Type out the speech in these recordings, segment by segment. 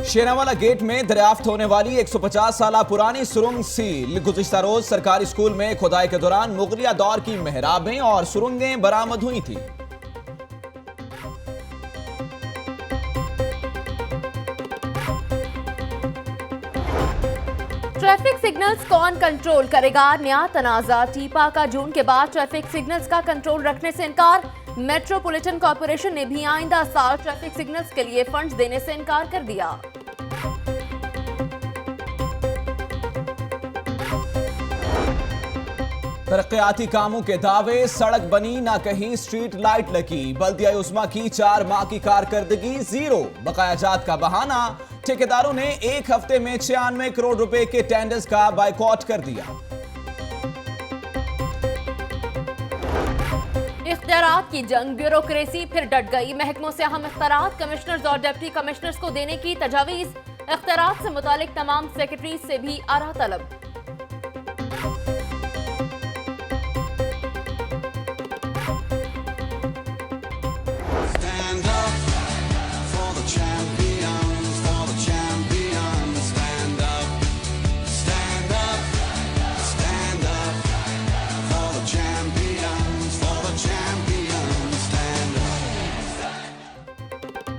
Sheranwala gate में दरियाफ्त होने वाली 150 साल पुरानी सुरंग सील। गुज़िश्ता रोज सरकारी स्कूल में खुदाई के दौरान मुगलिया दौर की मेहराबें और सुरंगें बरामद हुई थी। ट्रैफिक सिग्नल्स कौन कंट्रोल करेगा? नया तनाजा। टीपा का जून के बाद ट्रैफिक सिग्नल्स का कंट्रोल रखने से इनकार। मेट्रोपॉलिटन कॉर्पोरेशन ने भी आइंदा साल ट्रैफिक सिग्नल्स के लिए फंड्स देने से इनकार कर दिया। तरक्याती कामों के दावे, सड़क बनी ना कहीं स्ट्रीट लाइट लगी। बल्दिया उस्मा की 4 माह की कारकर्दगी जीरो। बकायाजात का बहाना, ठेकेदारों ने एक हफ्ते में 96 करोड़ रुपए के टेंडर्स का बायकॉट कर दिया। इख्तियारात की जंग, ब्यूरोक्रेसी फिर डट गई। महकमों से अहम इख्तियारात कमिश्नर्स और डिप्टी कमिश्नर्स को देने की तजावीज। इख्तियारात से मुतालिक तमाम सेक्रेटरीज से भी आरा तलब।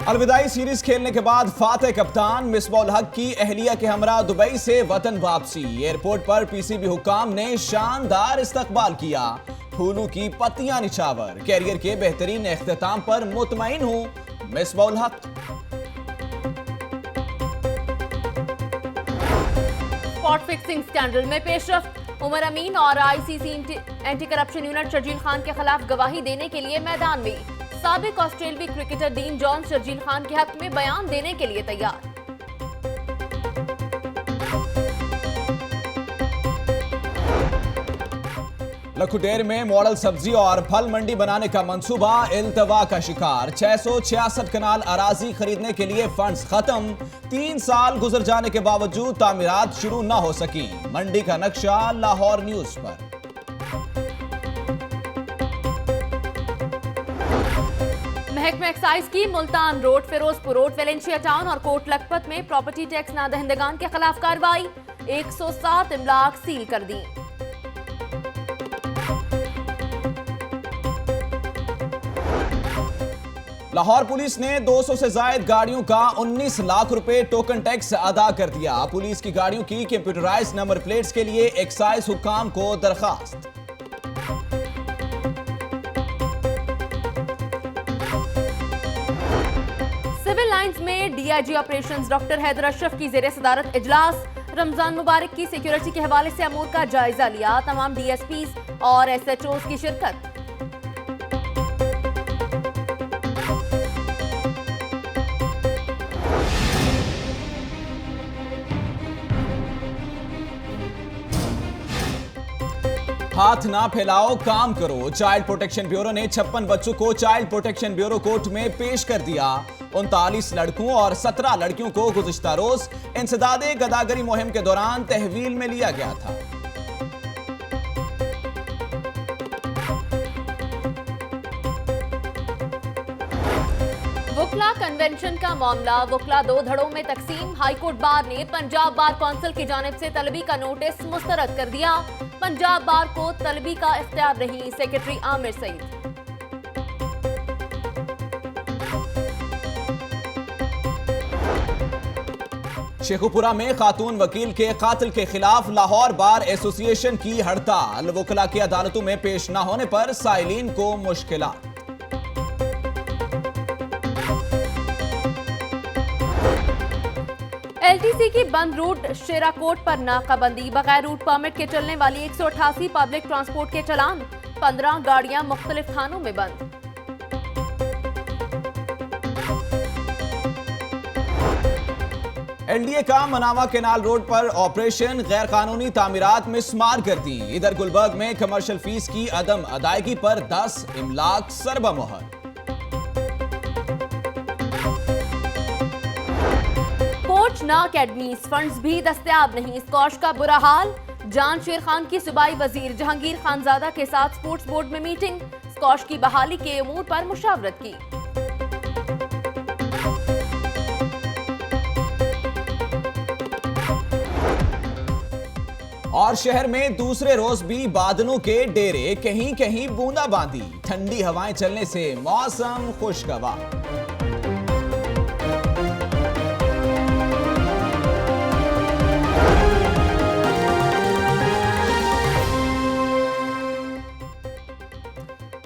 अलविदाई सीरीज खेलने के बाद फातेह कप्तान मिसबाउल हक की अहलिया के हमरा दुबई से वतन वापसी। एयरपोर्ट पर पीसीबी हुकाम ने शानदार इस्तकबाल किया। फूलों की पत्तियां निछावर। कैरियर के बेहतरीन इख्तिताम पर मुतमईन हूं, मिसबाउल हक। स्पॉट फिक्सिंग स्कैंडल में पेशरफ। उमर अमीन और ICC anti corruption unit Sharjeel Khan के खिलाफ गवाही देने के लिए मैदान में। साबिक ऑस्ट्रेलियाई cricketer Dean Jones Sharjeel Khan के हक में बयान देने के लिए तैयार। लखुटेर में मॉडल सब्जी और फल मंडी बनाने का मंसूबा इल्तवा का शिकार। 666 कनाल अराजी खरीदने के लिए फंड्स खत्म। 3 साल गुजर जाने के बावजूद तामीरात शुरू न हो सकी। मंडी का नक्शा लाहौर न्यूज पर। महकमा एक्साइज की Multan road, Ferozepur road, Valencia town और कोट लखपत में प्रॉपर्टी टैक्स नादहिंदगान के खिलाफ कार्रवाई। 107 इमलाक सील कर दी। लाहौर पुलिस ने 200 से जायद गाड़ियों का 19 लाख रुपए टोकन टैक्स अदा कर दिया। पुलिस की गाड़ियों की कंप्यूटराइज्ड नंबर प्लेट्स के लिए एक्साइज हुकाम को दरखास्त। सिविल लाइंस में DIG operations doctor Haider Ashraf की जेर सदारत इजलास। रमजान मुबारक की सिक्योरिटी के हवाले से अमूर का जायजा लिया। तमाम डीएसपीज और एसएचओज की शिरकत। हाथ ना फैलाओ, काम करो। चाइल्ड प्रोटेक्शन ब्यूरो ने 56 बच्चों को चाइल्ड प्रोटेक्शन ब्यूरो कोर्ट में पेश कर दिया। 39 लड़कों और 17 लड़कियों को गुज़िश्ता रोज इंसदादे गदागरी मुहिम के दौरान तहवील में लिया गया था। वुकला कन्वेंशन का मामला, वुकला 2 धड़ों में तकसीम। हाईकोर्ट बार ने पंजाब बार कौंसिल की जानिब से तलबी का नोटिस मुस्तरद कर दिया। पंजाब बार को तलबी का इख्तियार नहीं, सेक्रेटरी आमिर सईद। शेखुपुरा में खातून वकील के कातिल के खिलाफ लाहौर बार एसोसिएशन की हड़ताल। वुकला की अदालतों में पेश न होने पर साइलिन को मुश्किलात। एलटीसी की बंद रूट शेराकोट पर नाकाबंदी। बगैर रूट परमिट के चलने वाली 188 पब्लिक ट्रांसपोर्ट के चलान। 15 गाड़ियां मुख्तलिफ थानों में बंद। एनडीए का मनावा केनाल रोड पर ऑपरेशन, गैर कानूनी तामीरात मिसमार कर दी। इधर गुलबर्ग में कमर्शियल फीस की अदम अदायगी पर 10 इमलाक सरबा मोहर। कोच ना अकेडमीज, फंड्स भी दस्तयाब नहीं। स्कॉश का बुरा हाल। जान शेर खान की सूबाई वजीर जहांगीर खानजादा के साथ स्पोर्ट्स बोर्ड में मीटिंग। स्कॉश की बहाली के अमूर पर मुशावरत की। और शहर में दूसरे रोज भी बादलों के डेरे, कहीं कहीं बूंदाबांदी। ठंडी हवाएं चलने से मौसम खुशगवार।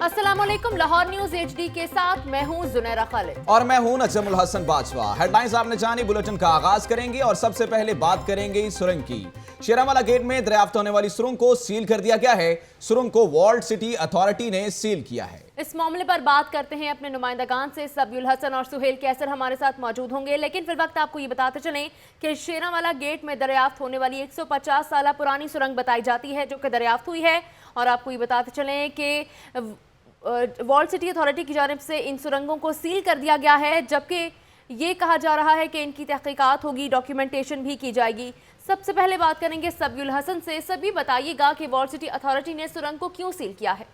अस्सलामुअलैकुम, लाहौर न्यूज एचडी के साथ मैं हूं जुनैरा खालिद और मैं हूं नजमुल हसन बाजवा। हेडलाइंस आपने जानी, बुलेटिन का आगाज करेंगे और सबसे पहले बात करेंगे सुरंग की। शेरावाला गेट में दरियाफ्त होने वाली सुरंग को सील कर दिया गया है। सुरंग को वॉल्ड सिटी अथॉरिटी ने सील किया है। इस मामले पर बात करते हैं अपने नुमाइंदगान से। सबयुल हसन और सुहेल कैसर हमारे साथ मौजूद होंगे, लेकिन फिर वक्त आपको ये बताते चलें कि शेरावाला गेट में दरियाफ्त होने वाली 150 साल पुरानी सुरंग बताई जाती है जो कि दरियाफ्त हुई है। और आपको ये बताते चलें कि वॉल्ड सिटी अथॉरिटी की जानिब से इन सुरंगों को सील कर दिया गया है, जबकि ये कहा जा रहा है कि इनकी तहकीकात होगी, डॉक्यूमेंटेशन भी की जाएगी। सबसे पहले बात करेंगे सबयुल हसन से। सभी बताइएगा कि वॉल्ड सिटी अथॉरिटी ने सुरंग को क्यों सील किया है।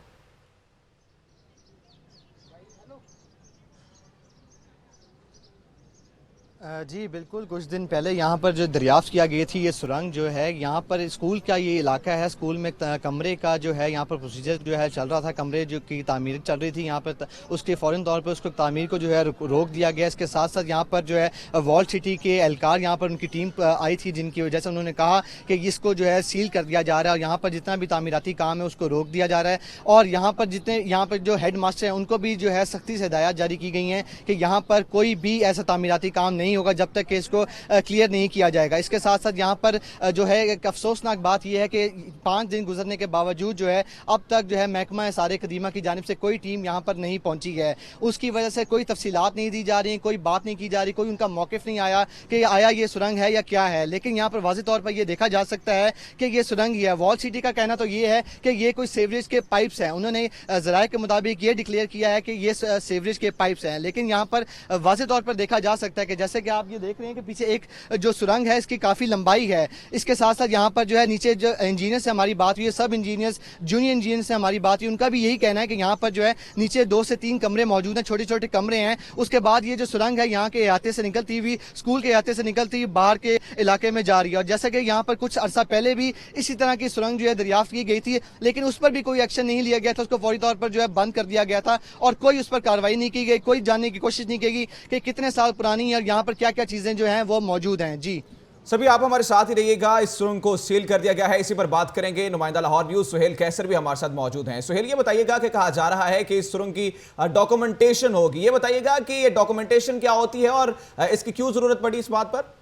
जी बिल्कुल, कुछ दिन पहले यहाँ पर जो दरियाफ्त किया गई थी ये सुरंग जो है, यहाँ पर स्कूल का ये इलाका है। स्कूल में कमरे का जो है यहाँ पर प्रोसीजर जो है चल रहा था, कमरे जो की तामीर चल रही थी यहाँ पर, उसके फ़ौरन तौर पर उसको तामीर को जो है रोक दिया गया। इसके साथ साथ यहाँ पर जो है वॉल्ड सिटी के एहलकार यहाँ पर उनकी टीम आई थी, जिनकी वजह से उन्होंने कहा कि इसको जो है सील कर दिया जा रहा है और यहाँ पर जितना भी तामीराती काम है उसको रोक दिया जा रहा है। और यहाँ पर जितने यहाँ पर जो हेड मास्टर हैं उनको भी जो है सख्ती से हिदायत जारी की गई हैं कि यहाँ पर कोई भी ऐसा तामीराती काम नहीं होगा जब तक कि इसको क्लियर नहीं किया जाएगा। इसके साथ साथ यहाँ पर जो है एक अफसोसनाक बात यह है कि 5 दिन गुजरने के बावजूद जो है अब तक जो है महकमा आसार कदीमा की जानिब से कोई टीम यहाँ पर नहीं पहुंची है। उसकी वजह से कोई तफसीलात नहीं दी जा रही, कोई बात नहीं की जा रही, कोई उनका मौक़िफ़ नहीं आया कि आया ये सुरंग है या क्या है। लेकिन यहाँ पर वाज़ेह तौर पर यह देखा जा सकता है कि ये सुरंग ही है। वॉल्ड सिटी का कहना तो ये है कि ये कोई सीवरेज के पाइप्स हैं। उन्होंने ज़राए के मुताबिक ये डिक्लेयर किया है कि ये सीवरेज के पाइप्स हैं, लेकिन यहाँ पर वाज़ेह तौर पर देखा जा सकता है कि जैसे कि आप ये देख रहे हैं कि पीछे एक जो सुरंग है इसकी काफ़ी लंबाई है। इसके साथ साथ यहाँ पर जो है नीचे जो इंजीनियर से हमारी बात हुई है, सब इंजीनियर्स जूनियर इंजीनियर से हमारी बात हुई, उनका भी यही कहना है कि यहाँ पर जो है नीचे 2 से 3 कमरे मौजूद हैं, छोटे छोटे कमरे हैं। उसके बाद ये जो सुरंग है यहाँ के अहाते से निकलती हुई, स्कूल के अहाते से निकलती हुई बाहर के इलाके में जा रही है। और जैसा कि यहाँ पर कुछ अर्सा पहले भी इसी तरह की सुरंग जो है दरियाफ्त की गई थी, लेकिन उस पर भी कोई एक्शन नहीं लिया गया था, उसको फौरी तौर पर जो है बंद कर दिया गया था और कोई उस पर कार्रवाई नहीं की गई, कोई जानने की कोशिश नहीं की गई कि कितने साल पुरानी है, यहाँ पर क्या क्या चीज़ें जो हैं वो मौजूद हैं। जी सभी आप हमारे साथ ही रहिएगा। इस सुरंग को सील कर दिया गया है, इसी पर बात करेंगे। नुमाइंदा लाहौर न्यूज सुहेल कैसर भी हमारे साथ मौजूद हैं। सुहेल, ये बताइएगा कि कहा जा रहा है कि इस सुरंग की डॉक्यूमेंटेशन होगी, ये बताइएगा कि ये डॉक्यूमेंटेशन क्या होती है और इसकी क्यों जरूरत पड़ी इस बात पर।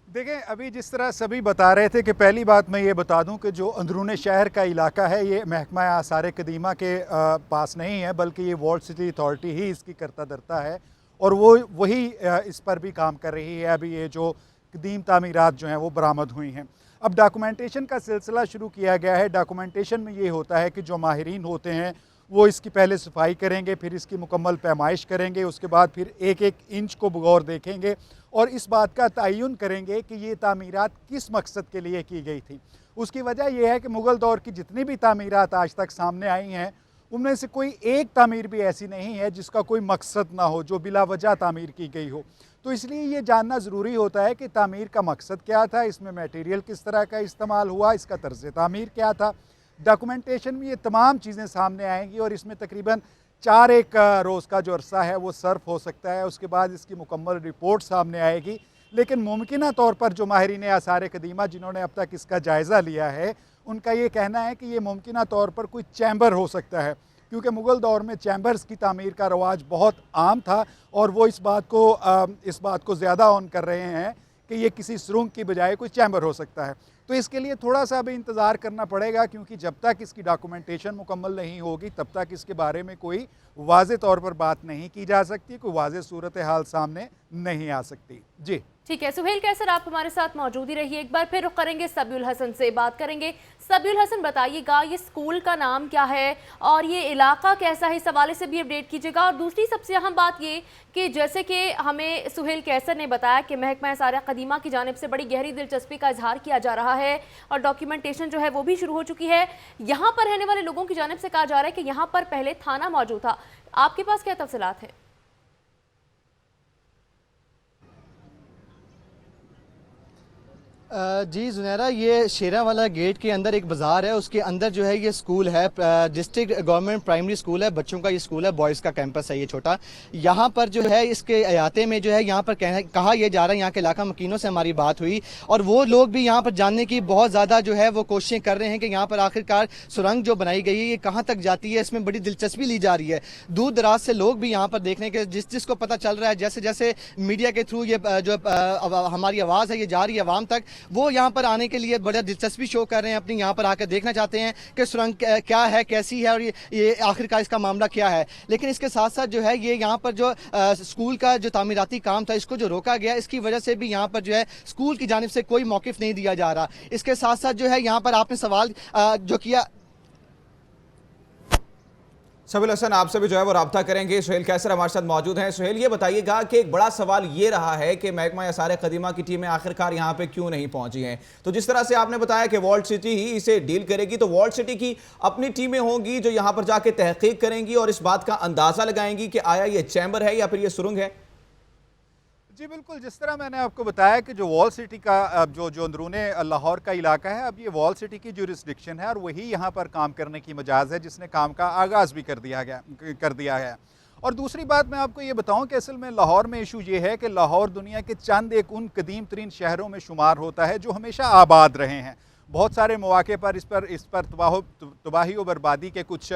देखें, अभी जिस तरह सभी बता रहे थे कि पहली बात मैं ये बता दूं कि जो अंदरूनी शहर का इलाका है ये महकमा आसार कदीमा के पास नहीं है, बल्कि ये वॉल्ड सिटी अथॉरिटी ही इसकी करता धरता है और वो वही इस पर भी काम कर रही है। अभी ये जो कदीम तामीरात जो हैं वो बरामद हुई हैं। अब डॉक्यूमेंटेशन का सिलसिला शुरू किया गया है। डॉक्यूमेंटेशन में ये होता है कि जो माहिरीन होते हैं वो इसकी पहले सफाई करेंगे, फिर इसकी मुकम्मल पैमाइश करेंगे, उसके बाद फिर एक एक इंच को बगौर देखेंगे और इस बात का तयन करेंगे कि ये तामीरात किस मकसद के लिए की गई थी। उसकी वजह यह है कि मुग़ल दौर की जितनी भी तामीरात आज तक सामने आई हैं उनमें से कोई एक तामीर भी ऐसी नहीं है जिसका कोई मकसद ना हो, जो बिला वजह तामीर की गई हो। तो इसलिए ये जानना ज़रूरी होता है कि तामीर का मकसद क्या था, इसमें मटेरियल किस तरह का इस्तेमाल हुआ, इसका तर्ज़ तामीर क्या था। डॉक्यूमेंटेशन में ये तमाम चीज़ें सामने आएंगी और इसमें तकरीबन 4 रोज़ का जो अरसा है वो सर्फ हो सकता है। उसके बाद इसकी मुकम्मल रिपोर्ट सामने आएगी। लेकिन मुमकिन तौर पर जो माहिरीन आसार कदीमा जिन्होंने अब तक इसका जायज़ा लिया है उनका ये कहना है कि ये मुमकिन तौर पर कोई चैम्बर हो सकता है, क्योंकि मुग़ल दौर में चैम्बर्स की तामीर का रवाज बहुत आम था और वो इस बात को ज़्यादा ऑन कर रहे हैं कि ये किसी सुरंग की बजाय कोई चैम्बर हो सकता है। तो इसके लिए थोड़ा सा अभी इंतज़ार करना पड़ेगा, क्योंकि जब तक इसकी डॉक्यूमेंटेशन मुकम्मल नहीं होगी तब तक इसके बारे में कोई वाज़े तौर पर बात नहीं की जा सकती, कोई वाज़े सूरत हाल सामने नहीं आ सकती। जी ठीक है सुहेल कैसर, आप हमारे साथ मौजूद ही रहिए। एक बार फिर रुख करेंगे सबयुल हसन से, बात करेंगे। सबयुल हसन, बताइएगा ये स्कूल का नाम क्या है और ये इलाका कैसा है, इस हवाले से भी अपडेट कीजिएगा। और दूसरी सबसे अहम बात ये कि जैसे कि हमें सुहेल कैसर ने बताया कि महकमा आसार कदीमा की जानिब से बड़ी गहरी दिलचस्पी का इजहार किया जा रहा है और डॉक्यूमेंटेशन जो है वो भी शुरू हो चुकी है। यहाँ पर रहने वाले लोगों की जानिब से कहा जा रहा है कि यहाँ पर पहले थाना मौजूद था, आपके पास क्या तफसीलात हैं? जी जुनैरा, ये शेरा वाला गेट के अंदर एक बाज़ार है, उसके अंदर जो है ये स्कूल है, डिस्ट्रिक्ट गवर्नमेंट प्राइमरी स्कूल है, बच्चों का ये स्कूल है, बॉयज़ का कैंपस है ये छोटा। यहाँ पर जो है इसके अहाते में जो है यहाँ पर कहा यह जा रहा है, यहाँ के इलाका मकीनों से हमारी बात हुई और वो लोग भी यहाँ पर जानने की बहुत ज़्यादा जो है वो कोशिशें कर रहे हैं कि यहाँ पर आखिरकार सुरंग जो बनाई गई है ये कहाँ तक जाती है, इसमें बड़ी दिलचस्पी ली जा रही है। दूर दराज से लोग भी यहाँ पर देखने के जिसको पता चल रहा है, जैसे जैसे मीडिया के थ्रू ये जो हमारी आवाज़ है ये जा रही है आवाम तक, वो यहाँ पर आने के लिए बड़ा दिलचस्पी शो कर रहे हैं, अपनी यहाँ पर आकर देखना चाहते हैं कि सुरंग क्या है, कैसी है और ये आखिरकार इसका मामला क्या है। लेकिन इसके साथ साथ जो है ये यहाँ पर जो स्कूल का जो तामीराती काम था इसको जो रोका गया, इसकी वजह से भी यहाँ पर जो है स्कूल की जानिब से कोई मौक़िफ़ नहीं दिया जा रहा। इसके साथ साथ जो है यहाँ पर आपने सवाल जो किया, सबील हसन आपसे भी जो है वो राब्ता करेंगे। सुहेल कैसर हमारे साथ मौजूद हैं। सुहेल, ये बताइएगा कि एक बड़ा सवाल ये रहा है कि महकमा आसार कदीमा की टीमें आखिरकार यहाँ पे क्यों नहीं पहुंची हैं। तो जिस तरह से आपने बताया कि वॉल्ट सिटी ही इसे डील करेगी, तो वॉल्ट सिटी की अपनी टीमें होंगी जो यहाँ पर जाके तहकीक करेंगी और इस बात का अंदाजा लगाएंगी कि आया ये चैम्बर है या फिर ये सुरंग है। जी बिल्कुल, जिस तरह मैंने आपको बताया कि जो वॉल सिटी का जो अंदरूने लाहौर का इलाका है, अब ये वॉल सिटी की जुरिस्डिक्शन है और वही यहाँ पर काम करने की मजाज है, जिसने काम का आगाज़ भी कर दिया है। और दूसरी बात मैं आपको ये बताऊं कि असल में लाहौर में इशू ये है कि लाहौर दुनिया के चंद एक उन कदीम तरीन शहरों में शुमार होता है जो हमेशा आबाद रहे हैं। बहुत सारे मौके पर इस पर तबाही और बर्बादी के कुछ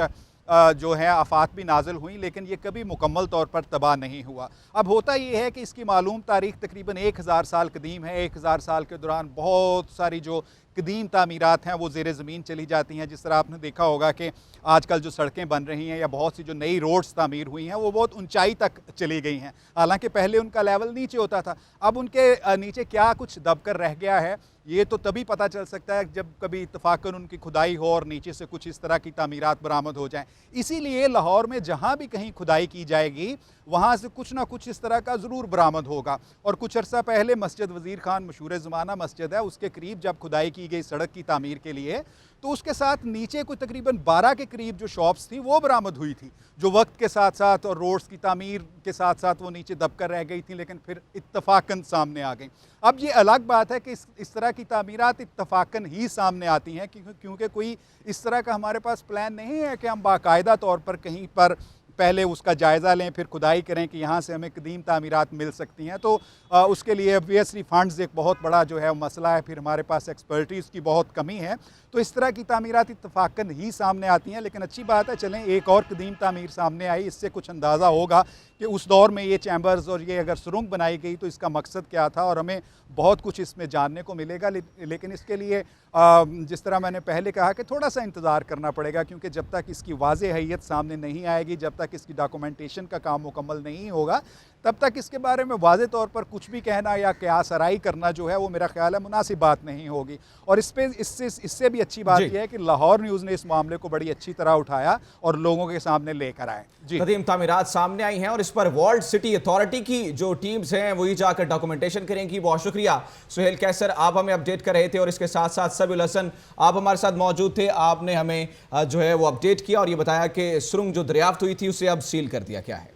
जो है आफात भी नाजिल हुई, लेकिन ये कभी मुकम्मल तौर पर तबाह नहीं हुआ। अब होता ये है कि इसकी मालूम तारीख तकरीबन 1000 साल कदीम है। 1000 साल के दौरान बहुत सारी जो कदीम तामीरात हैं वो ज़ेर ज़मीन चली जाती हैं। जिस तरह आपने देखा होगा कि आजकल जो सड़कें बन रही हैं या बहुत सी जो नई रोड्स तामीर हुई हैं वो बहुत ऊंचाई तक चली गई हैं, हालांकि पहले उनका लेवल नीचे होता था। अब उनके नीचे क्या कुछ दबकर रह गया है ये तो तभी पता चल सकता है जब कभी इत्तफाकन उनकी खुदाई हो और नीचे से कुछ इस तरह की तामीरात बरामद हो जाएं। इसीलिए लाहौर में जहाँ भी कहीं खुदाई की जाएगी वहाँ से कुछ ना कुछ इस तरह का ज़रूर बरामद होगा। और कुछ अर्सा पहले मस्जिद वज़ीर खान मशहूर ज़माना मस्जिद है, उसके करीब जब खुदाई की गई सड़क की तामीर के लिए, तो उसके साथ नीचे कोई तकरीबन 12 के करीब जो शॉप्स थी वो बरामद हुई थी, जो वक्त के साथ साथ और रोड्स की तामीर के साथ साथ वो नीचे दबकर रह गई थी, लेकिन फिर इत्तफाकन सामने आ गई। अब ये अलग बात है कि इस तरह की तामीरात इत्तफाकन ही सामने आती हैं, क्योंकि कोई इस तरह का हमारे पास प्लान नहीं है कि हम बाकायदा तौर पर कहीं पर पहले उसका जायज़ा लें फिर खुदाई करें कि यहाँ से हमें कदीम तामीरात मिल सकती हैं। तो उसके लिए ऑब्वियसली फ़ंड्स एक बहुत बड़ा जो है मसला है, फिर हमारे पास एक्सपर्टीज़ की बहुत कमी है। तो इस तरह की तामीरात इत्तफाकन ही सामने आती हैं। लेकिन अच्छी बात है, चलें एक और कदीम तामीर सामने आई, इससे कुछ अंदाज़ा होगा कि उस दौर में ये चैम्बर्स और ये अगर सुरंग बनाई गई तो इसका मकसद क्या था, और हमें बहुत कुछ इसमें जानने को मिलेगा। लेकिन इसके लिए जिस तरह मैंने पहले कहा कि थोड़ा सा इंतज़ार करना पड़ेगा, क्योंकि जब तक इसकी वाज़ेह हैयत सामने नहीं आएगी, जब तक इसकी डॉक्यूमेंटेशन का काम मुकम्मल नहीं होगा, तब तक इसके बारे में वाज़े तौर पर कुछ भी कहना या क़यास आराई करना जो है वो मेरा ख्याल है मुनासिब बात नहीं होगी। और इससे भी अच्छी बात यह है कि लाहौर न्यूज़ ने इस मामले को बड़ी अच्छी तरह उठाया और लोगों के सामने लेकर आए। जी, कदीम तामीरात सामने आई हैं और इस पर वॉल्ट सिटी अथॉरिटी की जो टीम्स हैं वही जाकर डॉक्यूमेंटेशन करेंगी। बहुत शुक्रिया सुहेल कैसर, आप हमें अपडेट कर रहे थे और इसके साथ साथ सबील हसन आप हमारे साथ मौजूद थे। आपने हमें जो है वो अपडेट किया और ये बताया कि सुरंग जो दरियाफ्त हुई थी उसे अब सील कर दिया। क्या है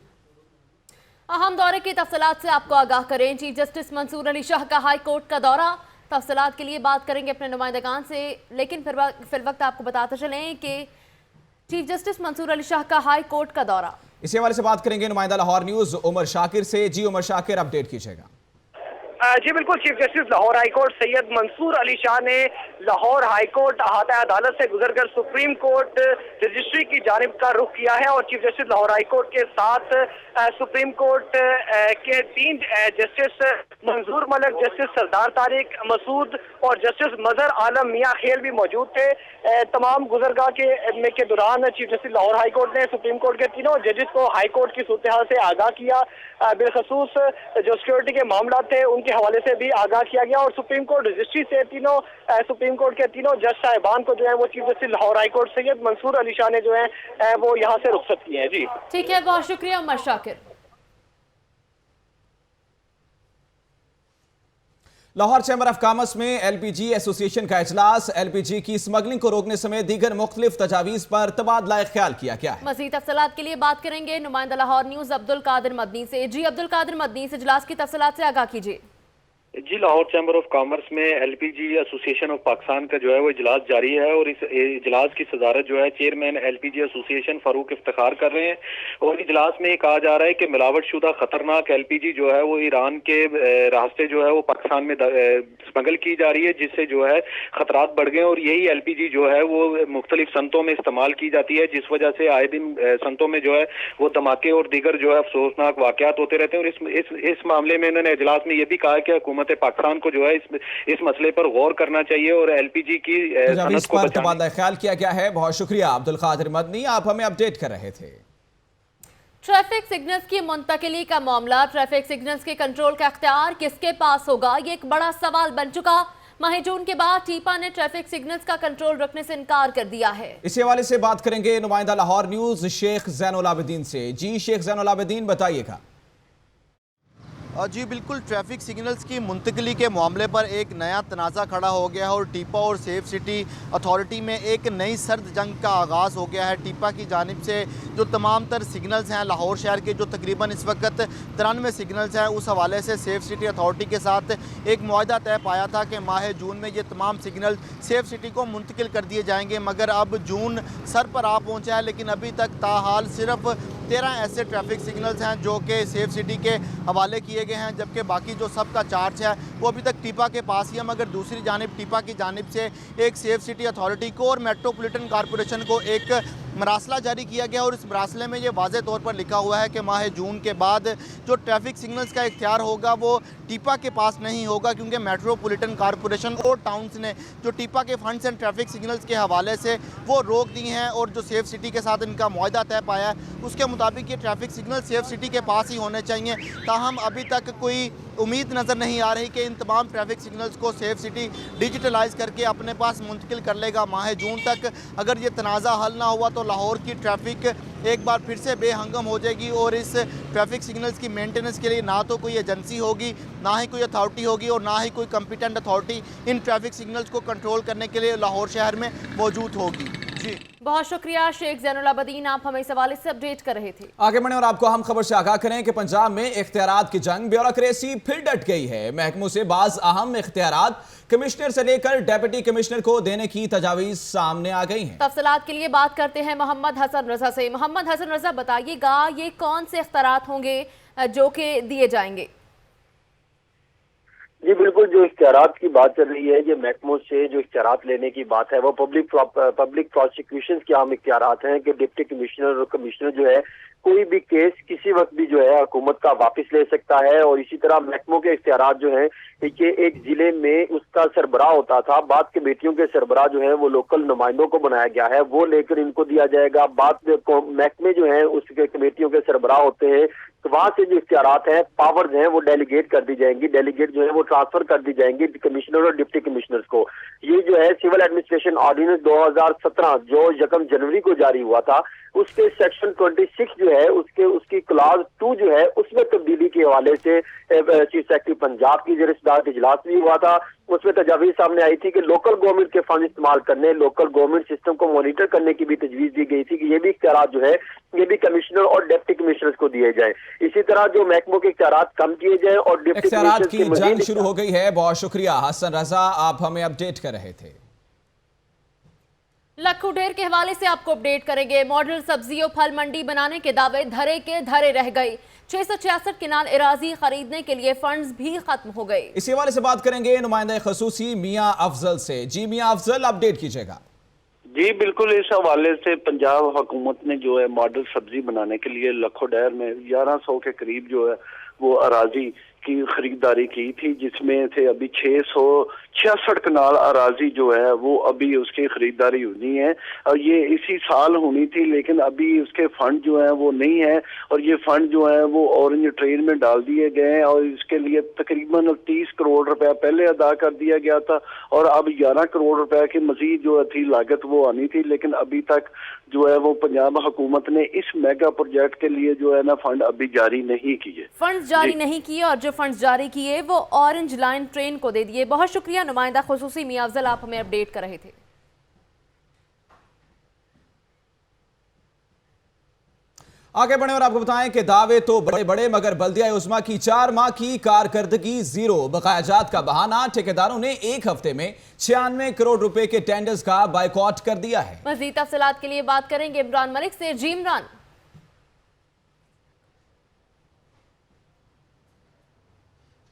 अहम दौरे की तफसीलात से आपको आगाह करें। चीफ जस्टिस मंसूर अली शाह का हाई कोर्ट का दौरा, तफसीलात के लिए बात करेंगे अपने नुमाइंदगान से, लेकिन फिर वक्त आपको बताते चलें कि चीफ जस्टिस मंसूर अली शाह का हाई कोर्ट का दौरा, इसी हवाले से बात करेंगे नुमाइंदा लाहौर न्यूज़ उमर शाकिर से। जी उमर शाकिर, अपडेट कीजिएगा। जी बिल्कुल, chief justice Lahore high court Syed Mansoor Ali Shah ने लाहौर हाईकोर्ट अहाता अदालत से गुजरकर सुप्रीम कोर्ट रजिस्ट्री की जानिब का रुख किया है और चीफ जस्टिस लाहौर हाईकोर्ट के साथ सुप्रीम कोर्ट के 3 जस्टिस मंजूर मलिक, जस्टिस सरदार तारिक मसूद और जस्टिस मजहर आलम मियाँ खेल भी मौजूद थे। तमाम गुजरगाह के दौरान चीफ जस्टिस लाहौर हाईकोर्ट ने सुप्रीम कोर्ट के तीनों जजेस को हाईकोर्ट की सूरत हाल से आगाह किया। बिलखसूस जो सिक्योरिटी के मामला थे उनके हवाले से भी आगाह किया गया और सुप्रीम कोर्ट रजिस्ट्री से सुप्रीम कोर्ट के तीनों जज साहिबान को जो है वो chief justice Lahore high court Syed Mansoor Ali Shah ने जो है वो यहाँ से रुखसत किए हैं। जी ठीक है, बहुत शुक्रिया Umar Shakir. Lahore chamber of commerce में एलपीजी एसोसिएशन का इजलास, एलपीजी की स्मगलिंग को रोकने समेत दीगर मुख्तलिफ तजावीज़ पर तबादला ख्याल किया गया है। मज़ीद तफसीलात के लिए बात करेंगे नुमाइंदा लाहौर न्यूज़ अब्दुल कादिर मदनी से। जी अब्दुल कादिर मदनी, इस इजलास की तफसीलात से आगाह कीजिए। जी, लाहौर चैम्बर ऑफ कॉमर्स में एलपीजी एसोसिएशन ऑफ पाकिस्तान का जो है वो इजलास जारी है और इस इजलास की सदारत जो है chairman LPG association Farooq Iftikhar कर रहे हैं। और इजलास में कहा जा रहा है कि मिलावटशुदा खतरनाक एलपीजी जो है वो ईरान के रास्ते जो है वो पाकिस्तान में स्मगल की जा रही है, जिससे जो है खतरात बढ़ गए और यही एलपीजी जो है वो मुख्तलिफ सनतों में इस्तेमाल की जाती है, जिस वजह से आए दिन सनतों में जो है वो धमाके और दीगर जो है अफसोसनाक वाकयात होते रहते हैं। और इस मामले में उन्होंने इजलास में ये भी कहा कि हुकूमत पाकिस्तान को जो है इस मसले पर गौर करना चाहिए और एलपीजी की सनत को बचाने तबादला ख्याल किया गया है। बहुत शुक्रिया अब्दुल कादिर मदनी, आप हमें अपडेट कर रहे थे। ट्रैफिक सिग्नल्स की मुंतकिली का मामला, ट्रैफिक सिग्नल्स के कंट्रोल का इख्तियार किसके पास होगा, ये एक बड़ा सवाल बन चुका। माह जून के बाद टीपा ने ट्रैफिक सिग्नल्स का कंट्रोल रखने से इनकार कर दिया है। इसी हवाले से बात करेंगे नुमाइंदा लाहौर न्यूज शेख ज़ैनुल आबिदीन से। जी शेख ज़ैनुल आबिदीन, बताइएगा। जी बिल्कुल, ट्रैफिक सिग्नल्स की मुंतकली के मामले पर एक नया तनाज़ा खड़ा हो गया है और टीपा और सेफ सिटी अथॉरिटी में एक नई सर्द जंग का आगाज़ हो गया है। टीपा की जानिब से जो तमाम तर सिग्नल्स हैं लाहौर शहर के, जो तकरीबन इस वक्त 93 सिग्नल्स हैं, उस हवाले से सेफ सिटी अथॉरिटी के साथ एक मुआहदा तय पाया था कि माह जून में ये तमाम सिग्नल सेफ सिटी को मुंतकिल कर दिए जाएंगे। मगर अब जून सर पर आ पहुँचा है, लेकिन अभी तक ताहाल सिर्फ 13 ऐसे ट्रैफिक सिग्नल्स हैं जो कि सेफ सिटी के हवाले किए गए हैं, जबकि बाकी जो सबका चार्ज है वो अभी तक टीपा के पास ही है। मगर दूसरी जानिब टीपा की जानिब से एक सेफ सिटी अथॉरिटी को और मेट्रोपॉलिटन कॉरपोरेशन को एक मरासला जारी किया गया और इस मरासले में ये वाज़े तौर पर लिखा हुआ है कि माह जून के बाद जो ट्रैफिक सिग्नल्स का इख्तियार होगा वो टीपा के पास नहीं होगा, क्योंकि मेट्रोपॉलिटन कॉरपोरेशन और टाउन्स ने जो टीपा के फंड्स एंड ट्रैफिक सिग्नल्स के हवाले से वो रोक दी हैं और जो सेफ सिटी के साथ इनका मुआहदा तय पाया है उसके मुताबिक ये ट्रैफिक सिग्नल सेफ सिटी के पास ही होने चाहिए। ताहम अभी तक कोई उम्मीद नज़र नहीं आ रही कि इन तमाम ट्रैफिक सिग्नल्स को सेफ सिटी डिजिटलाइज करके अपने पास मुंतकिल कर लेगा। माह जून तक अगर ये तनाज़ा हल ना हुआ तो लाहौर की ट्रैफिक एक बार फिर से बेहंगम हो जाएगी और इस ट्रैफिक सिग्नल्स की मेंटेनेंस के लिए ना तो कोई एजेंसी होगी, ना ही कोई अथॉरिटी होगी और ना ही कोई competent authority in traffic signals को कंट्रोल करने के लिए लाहौर शहर में मौजूद होगी। जी बहुत शुक्रिया शेख ज़ैनुल आबिदीन, आप हमें इस हवाले से अपडेट कर रहे थे। आगे बढ़े और आपको हम खबर से आगाह करें कि पंजाब में इख्तियारात की जंग ब्यूरोक्रेसी फिर डट गई है। महकमों से बाज अहम इख्तियारात कमिश्नर से लेकर डेप्यूटी कमिश्नर को देने की तजावीज सामने आ गई हैं। तफसीलात के लिए बात करते हैं मोहम्मद हसन रजा से। मोहम्मद हसन रजा, बताइएगा ये कौन से इख्तियारात होंगे जो कि दिए जाएंगे? जी बिल्कुल, जो इख्तियारात की बात चल रही है, ये महकमों से जो इख्तियारात लेने की बात है वो पब्लिक प्रोसिक्यूशन के आम इख्तियारात हैं कि डिप्टी कमिश्नर और कमिश्नर जो है कोई भी केस किसी वक्त भी जो है हुकूमत का वापस ले सकता है। और इसी तरह महकमों के इख्तियारात जो हैं कि एक जिले में उसका सरबराह होता था, बाद कमेटियों के सरबराह जो है वो लोकल नुमाइंदों को बनाया गया है, वो लेकर इनको दिया जाएगा। बाद महकमे जो है उसके कमेटियों के सरबराह होते हैं, तो वहां से जो इख्तियारात हैं, पावर्स हैं, वो डेलीगेट कर दी जाएंगी, डेलीगेट जो है वो ट्रांसफर कर दी जाएंगी कमिश्नर और डिप्टी कमिश्नर्स को। ये जो है सिविल एडमिनिस्ट्रेशन ऑर्डिनेंस 2017 जो 1 जनवरी को जारी हुआ था, उसके सेक्शन 26 जो है उसकी क्लास 2 जो है उसमें तब्दीली के हवाले से चीफ सेक्रेटरी पंजाब की जिरसदार इजलास भी हुआ था। उसमें तजावीज सामने आई थी कि लोकल गवर्नमेंट के फंड इस्तेमाल करने, लोकल गवर्नमेंट सिस्टम को मॉनिटर करने की भी तजवीज दी गई थी कि ये भी इख्तियारात जो है ये भी कमिश्नर और डिप्टी कमिश्नर्स को दिए जाए। इसी तरह जो महकमों के इख्तियारात कम किए जाए और डिप्टी इख्तियारात की जंग शुरू हो गई है। बहुत शुक्रिया हसन रजा, आप हमें अपडेट कर रहे थे। लखू ढेर के हवाले से आपको अपडेट करेंगे। मॉडल सब्जी और फल मंडी बनाने के दावे धरे के धरे रह गए। 666 किनाल इराजी खरीदने के लिए फंड्स भी खत्म हो गए। इसी हवाले से बात करेंगे नुमाइंदा खसूसी मियां अफजल से। जी मियां अफजल, अपडेट कीजिएगा। जी बिल्कुल, इस हवाले से पंजाब हुकूमत ने जो है मॉडल सब्जी बनाने के लिए लखो डैर में 1100 के करीब जो है वो अराजी की खरीदारी की थी, जिसमें से अभी 666 कनाल अराजी जो है वो अभी उसकी खरीदारी होनी है और ये इसी साल होनी थी, लेकिन अभी उसके फंड जो है वो नहीं है और ये फंड जो है वो ऑरेंज ट्रेन में डाल दिए गए हैं और इसके लिए तकरीबन 30 करोड़ रुपया पहले अदा कर दिया गया था और अब 11 करोड़ रुपया की मजीद जो थी लागत वो आनी थी, लेकिन अभी तक जो है वो पंजाब हुकूमत ने इस मेगा प्रोजेक्ट के लिए जो है ना फंड अभी जारी नहीं किए। फंड जारी नहीं किए और जो फंड जारी किए वो ऑरेंज लाइन ट्रेन को दे दिए। बहुत शुक्रिया नुमाइंदा खुसूसी मियां अफजल, आप हमें अपडेट कर रहे थे। आगे बढ़े और आपको बताएं कि दावे तो बड़े बड़े मगर बल्दिया उज़्मा की 4 माह की कारकर्दगी जीरो। बकायाजात का बहाना, ठेकेदारों ने एक हफ्ते में 96 करोड़ रुपए के टेंडर्स का बायकॉट कर दिया है। मजीद तफसीलात के लिए बात करेंगे इमरान मलिक से। जी इमरान।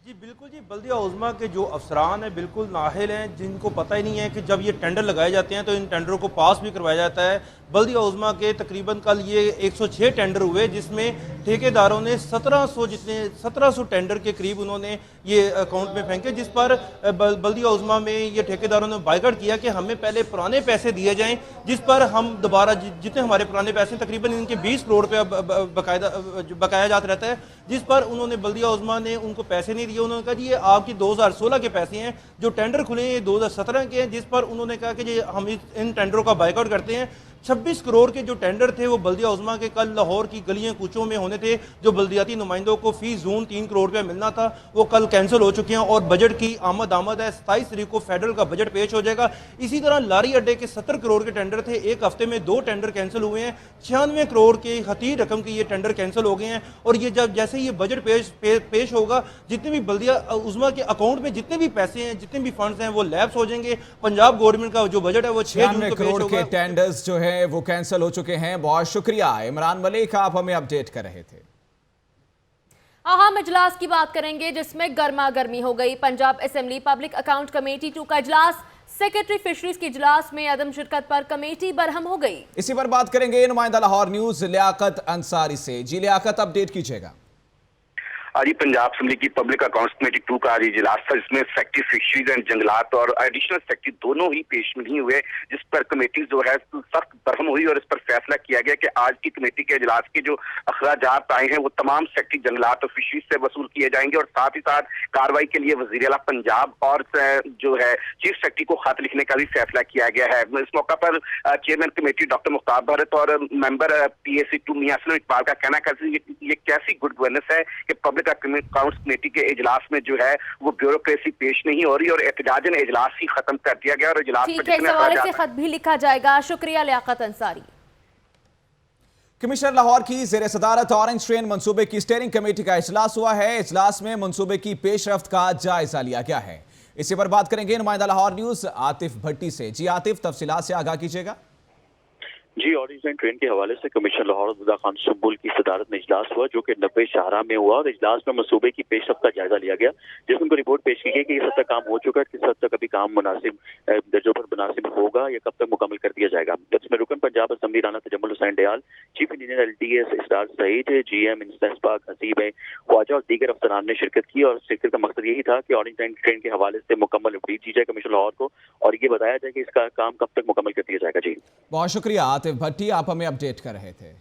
जी बिल्कुल जी, बल्दिया उज़्मा के जो अफसरान हैं बिल्कुल नाहिल हैं, जिनको पता ही नहीं है कि जब ये टेंडर लगाए जाते हैं तो इन टेंडरों को पास भी करवाया जाता है। बल्दिया उज़्मा के तकरीबन कल ये 106 टेंडर हुए, जिसमें ठेकेदारों ने 1700 टेंडर के करीब उन्होंने ये अकाउंट में फेंके, जिस पर बल्दिया उज़्मा में ये ठेकेदारों ने बायकॉट किया कि हमें पहले पुराने पैसे दिए जाएं, जिस पर हम दोबारा जितने हमारे पुराने पैसे तकरीबन इनके 20 करोड़ रुपया बकाया जाता रहता है, जिस पर उन्होंने बल्दिया उज़्मा ने उनको पैसे नहीं दिए। उन्होंने कहा जी ये आपकी 2016 के पैसे हैं, जो टेंडर खुले हैं ये 2017 के हैं, जिस पर उन्होंने कहा कि जी हम इन टेंडरों का बायकॉट करते हैं। 26 करोड़ के जो टेंडर थे वो बल्दिया उज़्मा के कल लाहौर की गलियां कूचों में होने थे, जो बल्दियाती नुमाइंदों को फी जून 3 करोड़ रुपया मिलना था, वो कल कैंसिल हो चुके हैं और बजट की आमद है। 27 तारीख को फेडरल का बजट पेश हो जाएगा। इसी तरह लारी अड्डे के 70 करोड़ के टेंडर थे, एक हफ्ते में 2 टेंडर कैंसिल हुए हैं। 96 करोड़ के खतीर रकम के ये टेंडर कैंसिल हो गए हैं और ये जब जैसे ये बजट पेश होगा, जितने भी बल्दिया उज़्मा के अकाउंट में जितने भी पैसे हैं, जितने भी फंड्स हैं, वो लैप्स हो जाएंगे। पंजाब गवर्नमेंट का जो बजट है वो 6 जून को पेश करोड़ होगा। के टेंडर्स जो है वो कैंसिल हो चुके हैं। बहुत शुक्रिया इमरान मलिक, आप हमें अपडेट कर रहे थे। अहम इजलास की बात करेंगे जिसमें गर्मा गर्मी हो गई। Punjab assembly public account committee 2 का इजलास, सेक्रेटरी फिशरीज के इजलास में अदम शिरकत पर कमेटी बरहम हो गई। इसी पर बात करेंगे नुमाइंदा लाहौर न्यूज लियाकत अंसारी से। जी लियाकत, अपडेट कीजिएगा। आज ही पंजाब असेंबली की पब्लिक अकाउंट्स कमेटी 2 का आज इजलास था, जिसमें सेक्रेटरी फिशरीज एंड जंगलात और एडिशनल सेक्रेटरी दोनों ही पेश नहीं हुए, जिस पर कमेटी जो है सख्त बरहम हुई और इस पर फैसला किया गया कि आज की कमेटी के इजलास के जो अखराजात आए हैं वो तमाम सेक्रेटरी जंगलात और फिशरीज से वसूल किए जाएंगे और साथ ही साथ कार्रवाई के लिए वजीर आला पंजाब और जो है चीफ सेक्रेटरी को खत लिखने का भी फैसला किया गया है। इस मौका पर chairman committee doctor Mukhtar Bharat और मेंबर PAC 2 मियां असलम इकबाल का कहना है ये कैसी गुड गवर्नेंस है कि पब्लिक अकाउंट्स कमेटी के इजलास में जो है वो ब्यूरोक्रेसी पेश नहीं हो रही और एहतजाजन इजलास ही खत्म कर दिया गया और इजलास पर इस हवाले से खत भी लिखा जाएगा। शुक्रिया लियाकत अंसारी। कमिश्नर लाहौर की जेर सदारत ऑरेंज ट्रेन मंसूबे की स्टीयरिंग कमेटी का इजलास हुआ है। इजलास में मंसूबे की पेशरफ्त का जायजा लिया गया है। इसी पर बात करेंगे नुमाइंदा लाहौर न्यूज आतिफ भट्टी से। जी आतिफ, तफसीलात से आगाह कीजिएगा। जी, ऑरेंज लाइन ट्रेन के हवाले से कमिश्नर लाहौर अब्दुल्ला खान सुंबुल की सदारत में इजलास हुआ, जो कि 90 शाहरा में हुआ और इजलास में मंसूबे की पेशरफ्त का जायजा लिया गया, जिसमें उनको रिपोर्ट पेश की गई कि इस हद तक काम हो चुका है, किस हद तक अभी काम मुनासिब दर्जों पर मुनासिब होगा या कब तक मुकम्मल कर दिया जाएगा। जिसमें रुकन Punjab assembly Rana Tajammul Hussain Dayal, chief engineer LTS इस्तार सईद, GM इंस्पाक हसीब ख्वाजा और दीगर अफसरान ने शिरकत की और शिरकत का मकसद यही था कि ऑरेंज लाइन ट्रेन के हवाले से मुकम्मल अपडेट दी जाए कमिश्नर लाहौर को और ये बताया जाए कि इसका काम कब तक मुकम्मल कर दिया जाएगा। जी बहुत शुक्रिया आतिफ भट्टी, आप हमें अपडेट कर रहे थे।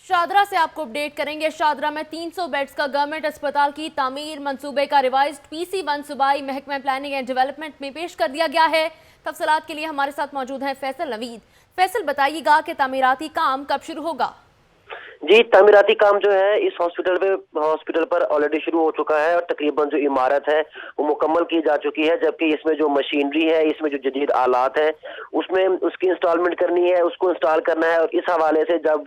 शादरा से आपको अपडेट करेंगे। शादरा में 300 बेड्स का गवर्नमेंट अस्पताल की तामीर मंसूबे का रिवाइज्ड PC1 सूबाई महकमा प्लानिंग एंड डेवलपमेंट में पेश कर दिया गया है। तफसीलात के लिए हमारे साथ मौजूद हैं फैसल नवीद। फैसल, बताइएगा कि तामीराती काम कब शुरू होगा? जी, तामीराती काम जो है इस हॉस्पिटल पर ऑलरेडी शुरू हो चुका है और तकरीबन जो इमारत है वो मुकम्मल की जा चुकी है, जबकि इसमें जो मशीनरी है, इसमें जो जदीद आलात है, उसमें उसकी इंस्टॉलमेंट करनी है, उसको इंस्टॉल करना है। और इस हवाले से जब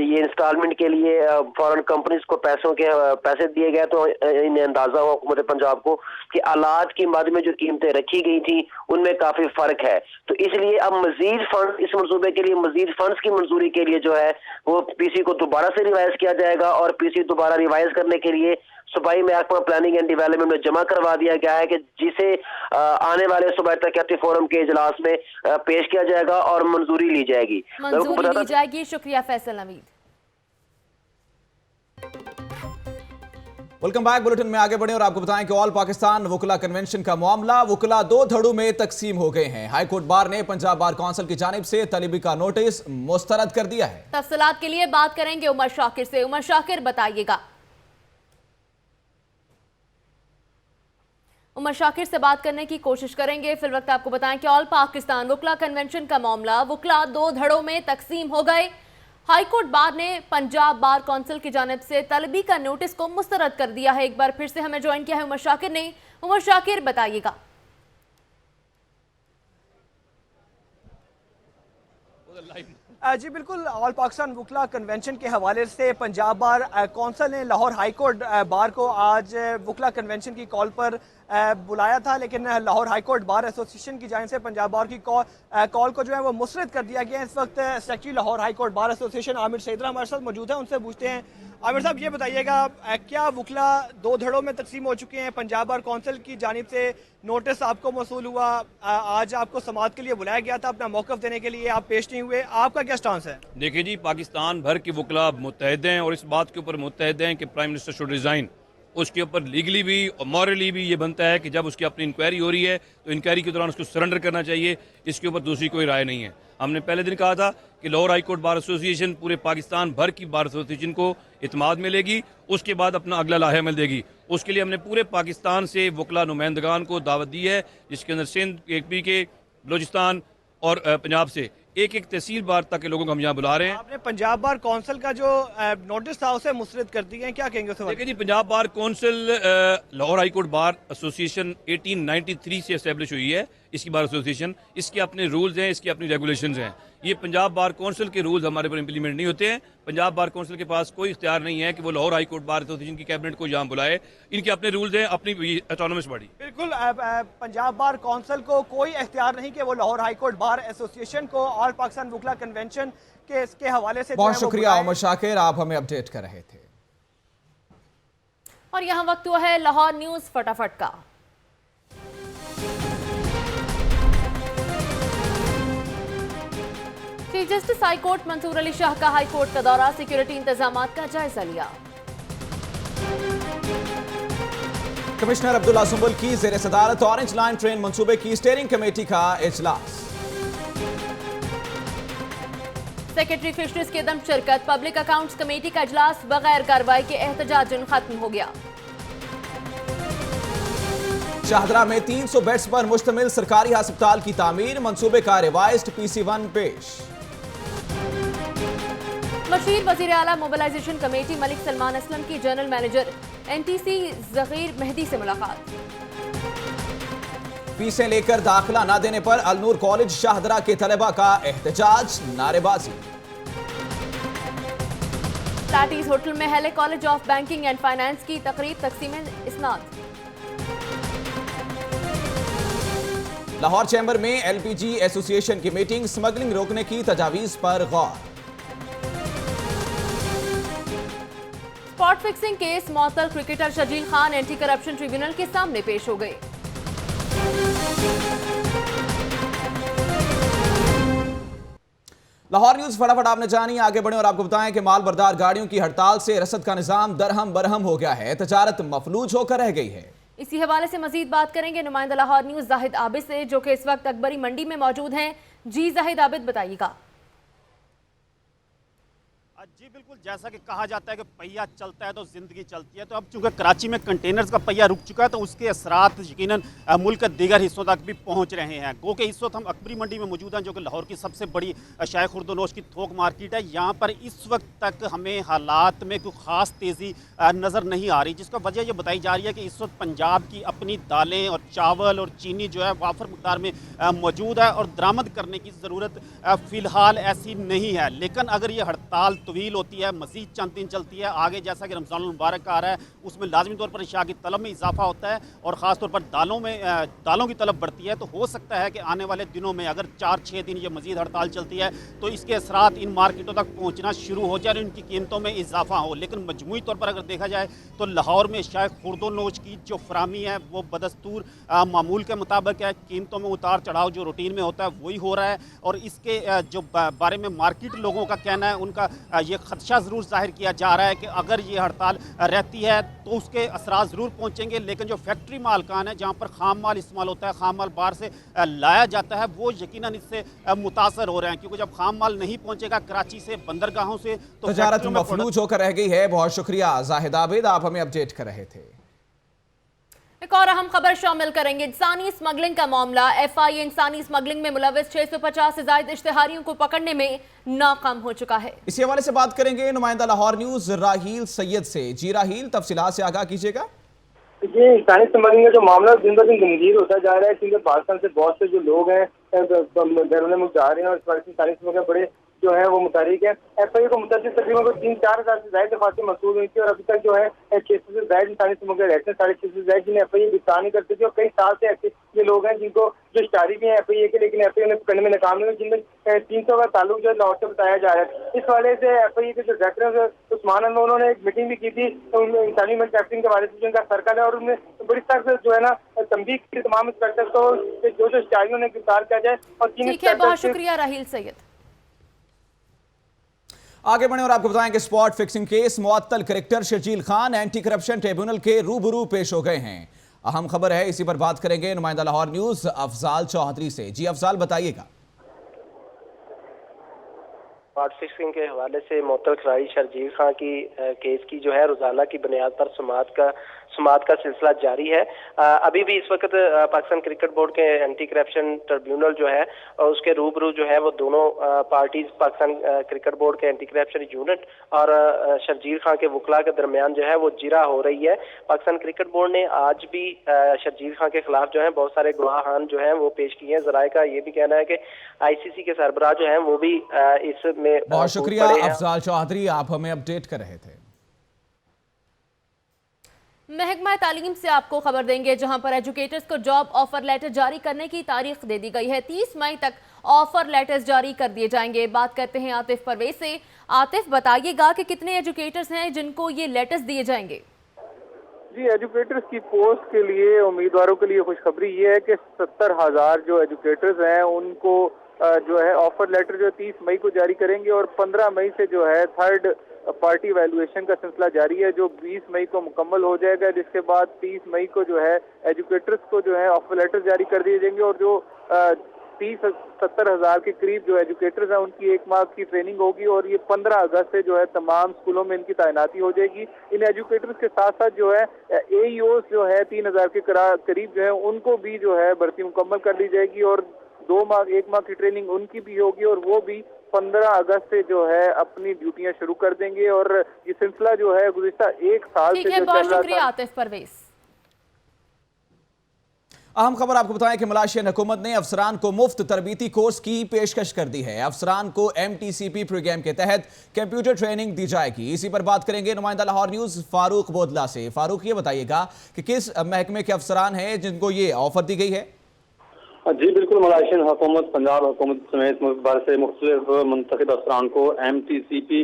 ये इंस्टॉलमेंट के लिए फॉरेन कंपनीज को पैसे दिए गए तो इन्हें अंदाजा हुआ हुकूमत पंजाब को कि आलात की मद में जो कीमतें रखी गई थी उनमें काफी फर्क है। तो इसलिए अब मजीद फंड इस मंसूबे के लिए, मजीद फंड्स की मंजूरी के लिए जो है वो PC को दोबारा से रिवाइज किया जाएगा और PC दोबारा रिवाइज करने के लिए सूबाई महकमा प्लानिंग एंड डेवलपमेंट में जमा करवा दिया गया है कि जिसे आने वाले सूबाई तरक्याती फोरम के इजलास में पेश किया जाएगा और मंजूरी ली जाएगी। शुक्रिया Faisal Naveed. Welcome back. Bulletin में आगे बढ़े और आपको बताएं कि ऑल पाकिस्तान वुकला कन्वेंशन का मामला, वुकला 2 धड़ों में तकसीम हो गए हैं। हाई कोर्ट बार ने पंजाब बार काउंसिल की जानिब से तलबी का नोटिस मुस्तरद कर दिया है। तफसीलात के लिए बात करेंगे उमर शाकिर से। उमर शाकिर, बताइएगा। उमर शाकिर से बात करने की कोशिश करेंगे। फिल वक्त आपको बताएं कि ऑल पाकिस्तान वुकला कन्वेंशन का मामला, वुकला 2 धड़ों में तकसीम हो गए। हाईकोर्ट बार ने पंजाब बार काउंसिल की जानिब से तलबी का नोटिस को मुस्तरद कर दिया है। एक बार फिर से हमें ज्वाइन किया है उमर शाकिर ने। उमर शाकिर, बताइएगा। जी बिल्कुल, ऑल पाकिस्तान वकला कन्वेंशन के हवाले से पंजाब बार कौंसिल ने लाहौर हाई कोर्ट बार को आज वकला कन्वेंशन की कॉल पर बुलाया था, लेकिन Lahore high court bar association की जानिब से पंजाब बार की कॉल को जो है वो मुस्तरद कर दिया गया है। इस वक्त secretary Lahore high court bar association Amir Saidra हमारे साथ मौजूद है, उनसे पूछते हैं। आमिर साहब, ये बताइएगा, क्या वकला दो धड़ों में तकसीम हो चुके हैं? पंजाब बार कौंसिल की जानिब से नोटिस आपको मौसूल हुआ, आज आपको समाअत के लिए बुलाया गया था, अपना मौक़िफ़ देने के लिए आप पेश नहीं हुए, आपका क्या स्टांस है? देखिए जी, पाकिस्तान भर के वकला मुत्तहद हैं और इस बात के ऊपर मुत्तहद हैं कि प्राइम मिनिस्टर शुड रिज़ाइन। उसके ऊपर लीगली भी और मॉरली भी ये बनता है कि जब उसकी अपनी इंक्वायरी हो रही है तो इंक्वायरी के दौरान उसको सरेंडर करना चाहिए। इसके ऊपर दूसरी कोई राय नहीं है। हमने पहले दिन कहा था कि Lahore high court bar association पूरे पाकिस्तान भर की बार एसोसिएशन को इत्माद मिलेगी, उसके बाद अपना अगला लाहेअमल देगी। उसके लिए हमने पूरे पाकिस्तान से वकला नुमाइंदगान को दावत दी है, जिसके अंदर सिंध, KP के, बलोचिस्तान और पंजाब से एक एक तहसील बार तक के लोगों को हम यहाँ बुला रहे हैं। आपने पंजाब बार कौंसिल का जो नोटिस था उसे मुस्तरद कर दिए हैं, क्या कहेंगे उस? देखिए जी, Punjab bar council Lahore high court bar association 1893 से इस्टेब्लिश हुई है। इसकी बार एसोसिएशन, इसके अपने रूल्स हैं, इसकी अपनी रेगुलेशंस हैं। ये पंजाब बार कौंसिल के रूल्स हमारे पर इम्प्लीमेंट नहीं होते हैं। पंजाब बार कौंसिल के पास कोई इख्तियार नहीं है कि वो Lahore high court bar association की कैबिनेट को यहाँ बुलाए। इनके अपने रूल्स हैं, अपनी ऑटोनमस बॉडी। बिल्कुल, पंजाब बार कौंसिल को कोई इख्तियार नहीं कि वो Lahore high court bar association को ऑल पाकिस्तान वकला कन्वेंशन के इसके हवाले से। बहुत शुक्रिया उमर शाकिर, आप हमें अपडेट कर रहे थे। और यहाँ वक्त हुआ है लाहौर न्यूज फटाफट का। Chief justice high court Mansoor Ali Shah का हाई कोर्ट का दौरा, सिक्योरिटी इंतजामात का जायजा लिया। कमिश्नर अब्दुल्ला सुंबुल की ज़ेर सदारत ऑरेंज लाइन ट्रेन मंसूबे की स्टीयरिंग कमेटी का इजलास। सेक्रेटरी फिशरीज की दम शिरकत, पब्लिक अकाउंट्स कमेटी का इजलास बगैर कार्रवाई के एहतजाजन खत्म हो गया। शाहदरा में 300 बेड्स पर मुश्तमिल सरकारी अस्पताल की तामीर, मंसूबे का रिवाइज्ड PC1 पेश। मशीर वजीर आला मोबिलाइजेशन कमेटी मलिक सलमान असलम की general manager NTC Zaheer Mehdi से मुलाकात। फीसें लेकर दाखिला न देने पर अलनूर कॉलेज शाहदरा के तलबा का एहतजाज, नारेबाजी। प्लाटीज होटल में Hailey college of banking and finance की तकरीब, तकसीम इस्नाद। लाहौर चैम्बर में LPG एसोसिएशन की मीटिंग, स्मगलिंग रोकने की तजावीज पर गौर। स्पॉट फिक्सिंग केस, मौतल cricketer Sharjeel Khan anti corruption tribunal के सामने पेश हो गए। लाहौर न्यूज फटाफट आपने जानी, आगे बढ़े और आपको बताएं कि माल बरदार गाड़ियों की हड़ताल से रसद का निजाम दरहम बरहम हो गया है, तजारत मफलूज होकर रह गई है। इसी हवाले से मजीद बात करेंगे नुमाइंदा लाहौर न्यूज जाहिद आबिद से, जो कि इस वक्त अकबरी मंडी में मौजूद हैं। जी जाहिद आबिद, बताइएगा। जी बिल्कुल, जैसा कि कहा जाता है कि पहिया चलता है तो ज़िंदगी चलती है, तो अब चूँकि कराची में कंटेनर्स का पहिया रुक चुका है तो उसके असरात यकीनन मुल्क के दीगर हिस्सों तक भी पहुँच रहे हैं। गो के इस वक्त हम अकबरी मंडी में मौजूद हैं, जो कि लाहौर की सबसे बड़ी शाय खुर्दोनोश की थोक मार्केट है। यहाँ पर इस वक्त तक हमें हालात में कोई ख़ास तेज़ी नज़र नहीं आ रही, जिसका वजह यह बताई जा रही है कि इस वक्त पंजाब की अपनी दालें और चावल और चीनी जो है वाफर मकदार में मौजूद है और दरामद करने की ज़रूरत फ़िलहाल ऐसी नहीं है। लेकिन अगर ये हड़ताल तवील होती है, मज़ीद चंद दिन चलती है, आगे जैसा कि रमज़ान मुबारक आ रहा है उसमें लाजमी तौर पर अशिया की तलब में इजाफा होता है और ख़ास तौर पर दालों की तलब बढ़ती है, तो हो सकता है कि आने वाले दिनों में अगर 4-6 दिन ये मज़ीद हड़ताल चलती है तो इसके असरात इन मार्केटों तक पहुँचना शुरू हो जाए और इनकी कीमतों में इजाफा हो। लेकिन मजमूई तौर पर अगर देखा जाए तो लाहौर में शायद खुर्दोनोश की जो फरामी है वो बदस्तूर मामूल के मुताबिक है। कीमतों में उतार चढ़ाव जो रूटीन में होता है वही हो रहा है और इसके जो बारे में मार्केट लोगों का कहना है, उनका ये खदशा ज़रूर जाहिर किया जा रहा है कि अगर ये हड़ताल रहती है तो उसके असरात ज़रूर पहुँचेंगे। लेकिन जो फैक्ट्री मालकान है, जहाँ पर खाम माल इस्तेमाल होता है, खाम माल बाहर से लाया जाता है, वो यकीनन इससे मुतासर हो रहे हैं, क्योंकि जब खाम माल नहीं पहुँचेगा कराची से, बंदरगाहों से, तो तजारत मफलूज होकर रह गई है। बहुत शुक्रिया जाहिद आबिद, आप हमें अपडेट कर रहे थे। एक और अहम खबर शामिल करेंगे। इंसानी स्मगलिंग का मामला, FIA इंसानी स्मगलिंग में मुलविस 650 से ज्यादा इश्तिहारियों को पकड़ने में नाकाम हो चुका है। इसी हवाले से बात करेंगे नुमाइंदा लाहौर न्यूज राहील सैयद से। जी राहील, तफसीलात से आगाह कीजिएगा। ये इंसानी स्मगलिंग का जो मामला दिन ब दिन गंभीर होता जा रहा है, क्योंकि पाकिस्तान से बहुत से जो लोग हैं बैरून मुल्क जा रहे हैं और इंसानी स्मगलिंग बड़े जो है वो मुतारिक है। FIA को मुताबिक तकरीबन 3-4 हज़ार से ज्यादा दरख्वास्तें मसूल हुई थी और अभी तक जो है 600 से ज्यादा इंसानी समग्र रहते हैं, 650 से ज्यादा जिन्हें FIA गिरफ्तार नहीं करते थे और कई साल से ऐसे ये लोग हैं जिनको जो स्टारी भी है FIA के, लेकिन FIA ने पकड़ने में नाकाम नहीं, जिनमें 300 का ताल्लुक जो है लाहौर से बताया जा रहा है। इस वाले से FIA के जो डायरेक्टर है उस्मान अनवर, उन्होंने एक मीटिंग भी की थी इंसानी मैन्युफैक्चरिंग के बारे में, जिनका सर्कल है, और उन्होंने बड़ी सख्त से जो है ना तंबीह की तमाम इंस्पेक्टर को जो स्टारियों ने गिरफ्तार किया जाए। और ठीक है, बहुत शुक्रिया राहील सैयद। आगे बढ़े और आपको बताएं कि स्पॉट फिक्सिंग केस मुअत्तल cricketer Sharjeel Khan anti corruption tribunal के रूबरू पेश हो गए हैं। अहम खबर है, इसी पर बात करेंगे नुमाइंदा लाहौर न्यूज अफजाल चौधरी से। जी अफजाल, बताइएगा। स्पॉट फिक्सिंग के हवाले से मुअत्तल खिलाड़ी शर्जील खान की केस की जो है रोजाना की बुनियाद पर समाअत का सिलसिला जारी है। अभी भी इस वक्त पाकिस्तान क्रिकेट बोर्ड के एंटी करप्शन ट्रिब्यूनल जो है उसके रूबरू जो है वो दोनों पार्टीज, पाकिस्तान क्रिकेट बोर्ड के एंटी करप्शन यूनिट और शर्जील खान के वकला के दरमियान जो है वो जिरा हो रही है। पाकिस्तान क्रिकेट बोर्ड ने आज भी शर्जील खान के खिलाफ जो है बहुत सारे गवाहान जो है वो पेश किए हैं। जराए का ये भी कहना है कि ICC के सरबराह जो है वो भी इसमें बहुत शुक्रिया अफजाल चौधरी, आप हमें अपडेट कर रहे थे। महकमा तालीम से आपको खबर देंगे, जहां पर एजुकेटर्स को जॉब ऑफर लेटर जारी करने की तारीख दे दी गई है। 30 मई तक ऑफर लेटर्स जारी कर दिए जाएंगे। बात करते हैं आतिफ परवेज से। आतिफ, बताइएगा कि कितने एजुकेटर्स हैं जिनको ये लेटर्स दिए जाएंगे? जी, एजुकेटर्स की पोस्ट के लिए उम्मीदवारों के लिए खुशखबरी ये है कि 70,000 जो एजुकेटर्स हैं उनको जो है ऑफर लेटर जो 30 मई को जारी करेंगे और 15 मई से जो है थर्ड पार्टी वैल्यूएशन का सिलसिला जारी है, जो 20 मई को मुकम्मल हो जाएगा, जिसके बाद 30 मई को जो है एजुकेटर्स को जो है ऑफर लेटर जारी कर दिए जाएंगे और जो 70,000 के करीब जो एजुकेटर्स हैं उनकी 1 माह की ट्रेनिंग होगी और ये 15 अगस्त से जो है तमाम स्कूलों में इनकी तैनाती हो जाएगी। इन एजुकेटर्स के साथ साथ जो है AEOs जो है 3,000 के करीब जो है उनको भी जो है भर्ती मुकम्मल कर ली जाएगी और 1 माह की ट्रेनिंग उनकी भी होगी और वो भी 15 अगस्त से जो है अपनी ड्यूटियां शुरू कर देंगे। और ये सिलसिला जो है गुज़िश्ता 1 साल से जो बहुत शुक्रिया आतिफ परवेज। अहम खबर आपको बताएं कि मलेशियन हुकूमत ने अफसरान को मुफ्त तरबीती कोर्स की पेशकश कर दी है। अफसरान को MTCP प्रोग्राम के तहत कंप्यूटर ट्रेनिंग दी जाएगी। इसी पर बात करेंगे नुमाइंदा लाहौर न्यूज फारूक बोदला से। फारूक, ये बताइएगा कि किस महकमे के अफसरान हैं जिनको ये ऑफर दी गई है? जी बिल्कुल, मलेशियन हुकूमत, पंजाब हुकूमत समेत मुल्क भर से मुख्तलिफ मुंतखब अफसरान को MTCP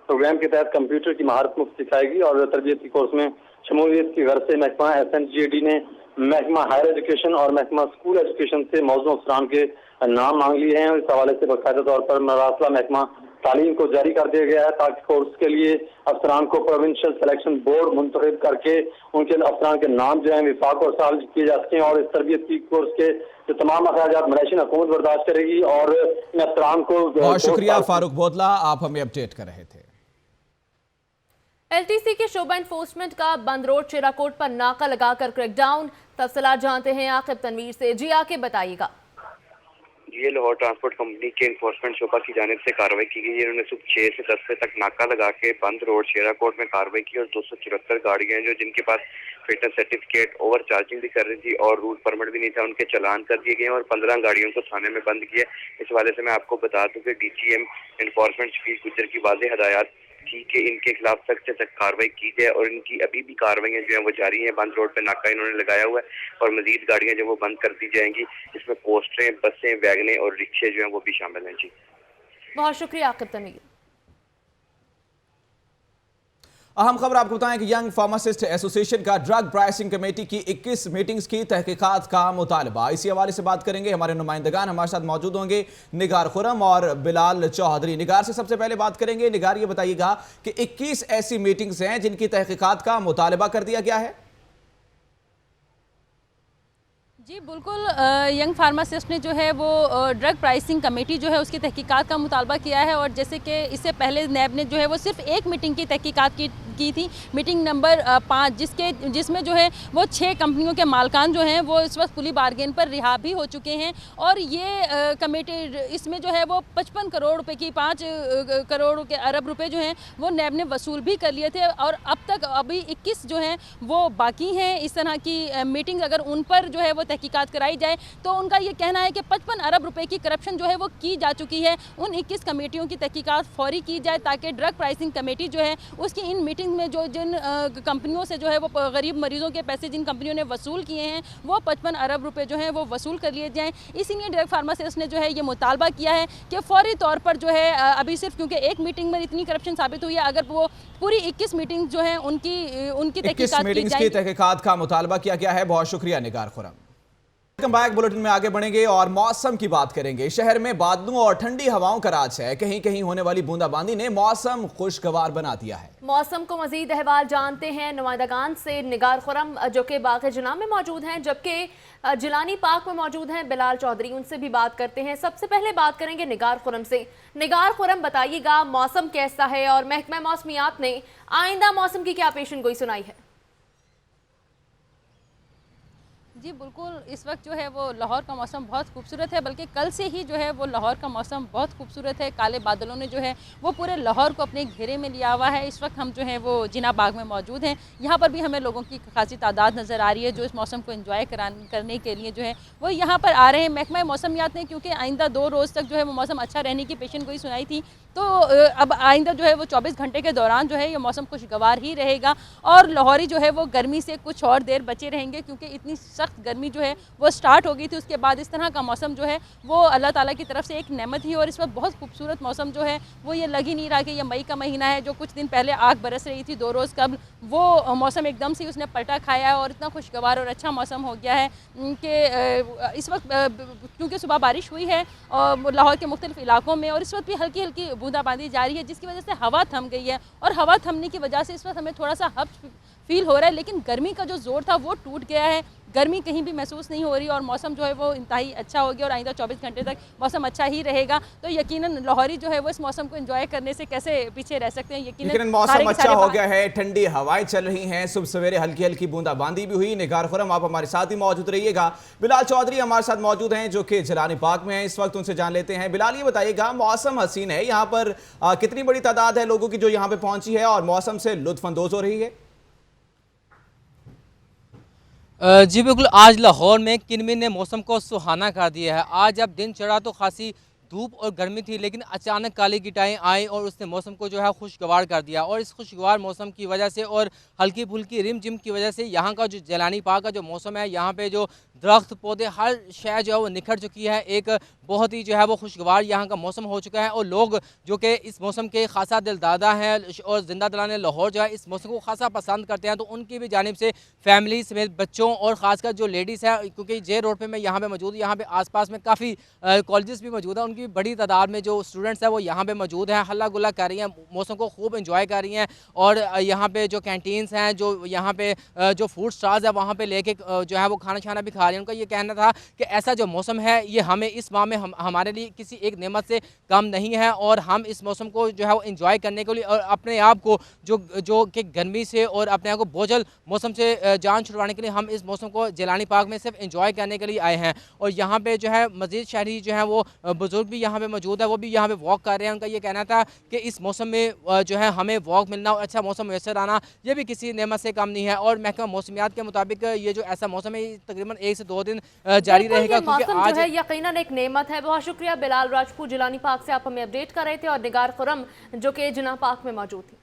प्रोग्राम के तहत कंप्यूटर की महारत मुफ्त सिखाएगी और तरबियती कोर्स में शमूलियत की गर्ज से महकमा SNGAD ने महकमा हायर एजुकेशन और महकमा स्कूल एजुकेशन से मौजूद अफसरान के नाम मांग लिए हैं और इस हवाले से बाकायदा तौर पर मरासला महकमा तालीम को जारी कर दिया गया है ताकि कोर्स के लिए अफसरान को प्रोविंशियल सिलेक्शन बोर्ड मुंतखब करके उनके अफसरान के नाम जो है विफाक और साल किए जा सकें और इस तरबियती कोर्स के जो तमाम अखराजात मलेशियन हुकूमत बर्दाश्त करेगी और इन अफसरान को। बहुत शुक्रिया फारूक बोदला, आप हमें अपडेट कर रहे थे। LTC के शोबा इन्फोर्समेंट का बंद रोड चिराकोट पर नाका लगाकर क्रैकडाउन। तफसीलात जानते हैं आकिब तनवीर से। जी आकिब, बताइएगा। ये लाहौर ट्रांसपोर्ट कंपनी के इन्फोर्समेंट शोबा की जानिब से कार्रवाई की गई है। इन्होंने सुबह 6 से 10 बजे तक नाका लगा के बंद रोड शेराकोट में कार्रवाई की और 274 गाड़ियां जो जिनके पास फिटनेस सर्टिफिकेट ओवर चार्जिंग भी कर रही थी और रूट परमिट भी नहीं था, उनके चालान कर दिए गए और 15 गाड़ियों को थाने में बंद किया। इस हवाले से मैं आपको बता दूं कि DGM इन्फोर्समेंट शफीक गुज्जर की वाज़ेह हदायत थी कि इनके खिलाफ सख्त से सख्त कार्रवाई की जाए और इनकी अभी भी कार्रवाइयाँ जो है वो जारी हैं। बंद रोड पे नाका इन्होंने लगाया हुआ है और मजीद गाड़ियाँ जो वो बंद कर दी जाएंगी। इसमें पोस्टरें, बसें, वैगनें और रिक्शे जो हैं वो भी शामिल हैं। जी बहुत शुक्रिया आकिब तनवीर। अहम खबर आपको बताएं कि यंग फार्मासिस्ट एसोसिएशन का ड्रग प्राइसिंग कमेटी की 21 मीटिंग्स की तहकीकात का मुतालबा। इसी हवाले से बात करेंगे, हमारे नुमाइंदगान हमारे साथ मौजूद होंगे, निगार खुरम और बिलाल चौधरी। निगार से सबसे पहले बात करेंगे। निगार, ये बताइएगा कि 21 ऐसी मीटिंग्स हैं जिनकी तहकीकात का मुतालबा कर दिया गया है। जी बिल्कुल, यंग फार्मासिस्ट ने जो है वो ड्रग प्राइसिंग कमेटी जो है उसकी तहकीकात का मुतालबा किया है और जैसे कि इससे पहले नैब ने जो है वो सिर्फ एक मीटिंग की तहकीकात की की थी, मीटिंग नंबर 5, जिसमें जो है वो 6 कंपनियों के मालकान जो हैं वो इस वक्त पुली बारगेन पर रिहा भी हो चुके हैं। और ये कमेटी इसमें जो है वो 55 करोड़ रुपए की 5 करोड़ के अरब रुपए जो हैं वो नैब ने वसूल भी कर लिए थे और अब तक अभी 21 जो हैं वो बाकी हैं। इस तरह की मीटिंग अगर उन पर जो है वो तहकीकात कराई जाए तो उनका ये कहना है कि 55 अरब रुपए की करप्शन जो है वो की जा चुकी है। उन 21 कमेटियों की तहकीकात फौरी की जाए ताकि ड्रग प्राइसिंग कमेटी जो है उसकी इन मीटिंग में जो जिन कंपनियों से जो है वो गरीब मरीजों के पैसे जिन कंपनियों ने वसूल किए हैं वो 55 अरब रुपए जो हैं वो वसूल कर लिए जाएं। इसीलिए ड्रग फार्मासिस्ट ने जो है ये मुतालबा किया है कि फौरी तौर पर जो है अभी सिर्फ क्योंकि एक मीटिंग में इतनी करप्शन साबित हुई है, अगर वो पूरी 21 मीटिंग जो है उनकी तहकीकात का मुतालबा किया गया है। बहुत शुक्रिया Nigar Khurram. Welcome back. Bulletin में आगे बढ़ेंगे और मौसम की बात करेंगे। शहर में बादलों और ठंडी हवाओं का राज है। कहीं कहीं होने वाली बूंदाबांदी ने मौसम खुशगवार बना दिया है। मौसम को मजीद अहवाल जानते हैं नुमाइंदगान से निगार खुरम जो कि बाग़ जिला में मौजूद हैं, जबकि जिलानी पार्क में मौजूद हैं बिलाल चौधरी। उनसे भी बात करते हैं। सबसे पहले बात करेंगे निगार खुरम से। निगार खुरम, बताइएगा मौसम कैसा है और महकमा मौसमियात ने आइंदा मौसम की क्या पेशन गोई सुनाई है? जी बिल्कुल, इस वक्त जो है वो लाहौर का मौसम बहुत खूबसूरत है, बल्कि कल से ही जो है वो लाहौर का मौसम बहुत खूबसूरत है। काले बादलों ने जो है वो पूरे लाहौर को अपने घेरे में लिया हुआ है। इस वक्त हम जो है वो जिना बाग में मौजूद हैं। यहाँ पर भी हमें लोगों की खासी तादाद नज़र आ रही है जो इस मौसम को एंजॉय करने के लिए जो है वो यहाँ पर आ रहे हैं। महकमा मौसमियात ने क्योंकि आइंदा 2 रोज़ तक जो है वो मौसम अच्छा रहने की पेशन गोई सुनाई थी, तो अब आइंदा जो है वो 24 घंटे के दौरान जो है ये मौसम खुशगवार ही रहेगा और लाहौरी जो है वो गर्मी से कुछ और देर बचे रहेंगे, क्योंकि इतनी सख्त गर्मी जो है वो स्टार्ट हो गई थी। उसके बाद इस तरह का मौसम जो है वो अल्लाह ताला की तरफ से एक नेमत ही, और इस वक्त बहुत खूबसूरत मौसम जो है वो ये लग ही नहीं रहा कि ये मई का महीना है। जो कुछ दिन पहले आग बरस रही थी 2 रोज़ कबल, वो मौसम एकदम से उसने पलटा खाया है और इतना खुशगवार और अच्छा मौसम हो गया है कि इस वक्त क्योंकि सुबह बारिश हुई है और लाहौर के मुख्तलिफ इलाकों में, और इस वक्त भी हल्की हल्की बूंदाबांदी जारी है, जिसकी वजह से हवा थम गई है। और हवा थमने की वजह से इस वक्त हमें थोड़ा सा हब्स फील हो रहा है, लेकिन गर्मी का जो ज़ोर था वो टूट गया है। गर्मी कहीं भी महसूस नहीं हो रही और मौसम जो है वो इंतहाई अच्छा हो गया और आइंदा 24 घंटे तक मौसम अच्छा ही रहेगा। तो यकीनन लाहौरी जो है वो इस मौसम को एंजॉय करने से कैसे पीछे रह सकते हैं। यकीनन मौसम अच्छा हो गया है, ठंडी हवाएं चल रही हैं, सुबह सवेरे हल्की हल्की बूंदाबांदी भी हुई। निगार खुरम, आप हमारे साथ ही मौजूद रहिएगा। बिलाल चौधरी हमारे साथ मौजूद हैं जो कि जिलानी पार्क में हैं इस वक्त, उनसे जान लेते हैं। बिलाल, ये बताइएगा मौसम हसीन है, यहाँ पर कितनी बड़ी तादाद है लोगों की जो यहाँ पे पहुंची है और मौसम से लुत्फअंदोज हो रही है? जी बिल्कुल, आज लाहौर में किनमिन ने मौसम को सुहाना कर दिया है। आज जब दिन चढ़ा तो खासी धूप और गर्मी थी, लेकिन अचानक काली गिटाएँ आई और उसने मौसम को जो है खुशगवार कर दिया। और इस खुशगवार मौसम की वजह से और हल्की फुल्की रिम जिम की वजह से यहाँ का जो जिलानी पार्क का जो मौसम है, यहाँ पे जो दरख्त पौधे हर शय जो है वो निखर चुकी है। एक बहुत ही जो है वो खुशगवार यहाँ का मौसम हो चुका है और लोग जो कि इस मौसम के खासा दिलदादा हैं और जिंदा दिलाने लाहौर जो है इस मौसम को खासा पसंद करते हैं, तो उनकी भी जानिब से फैमिली समेत बच्चों और ख़ासकर जो लेडीज़ है, क्योंकि जे रोड पे मैं यहाँ पे मौजूद, यहाँ पे आसपास में काफ़ी कॉलेजेस भी मौजूद हैं, उनकी बड़ी तादाद में जो स्टूडेंट्स हैं वो यहाँ पे मौजूद हैं, हल्ला गुल्ला कर रही हैं, मौसम को खूब इंजॉय कर रही हैं। और यहाँ पे जो कैंटीन्स हैं, जो यहाँ पे जो फूड स्टॉल्स है, वहाँ पे लेके जो है वो खाना छाना भी खा रही हैं। उनका ये कहना था कि ऐसा जो मौसम है ये हमें इस माह में हमारे लिए किसी एक नेमत से कम नहीं है और हम इस मौसम को जो है वो इंजॉय करने के लिए और अपने आप को जो कि गर्मी से और अपने आप को बोझल मौसम से जान छुड़वाने के लिए हम इस मौसम को जिलानी पार्क में सिर्फ इंजॉय करने के लिए आए हैं। और यहाँ पे जो है मज़ीद शहरी जो है वो बुजुर्ग भी यहाँ पे मौजूद है, वो भी यहाँ पे वॉक कर रहे हैं। उनका ये कहना था कि इस मौसम में जो है हमें वॉक मिलना और अच्छा मौसम मैसर आना ये भी किसी नेमत से कम नहीं है। और महकमा मौसमियात के मुताबिक ये जो ऐसा मौसम है तकरीबन 1 से 2 दिन जारी रहेगा, क्योंकि आज जो है यकीनन एक नेमत है। बहुत शुक्रिया बिलाल राजपूत, जिलानी पार्क से आप हमें अपडेट कर रहे थे, और निगार खुरम जो कि जिना पार्क में मौजूद थी।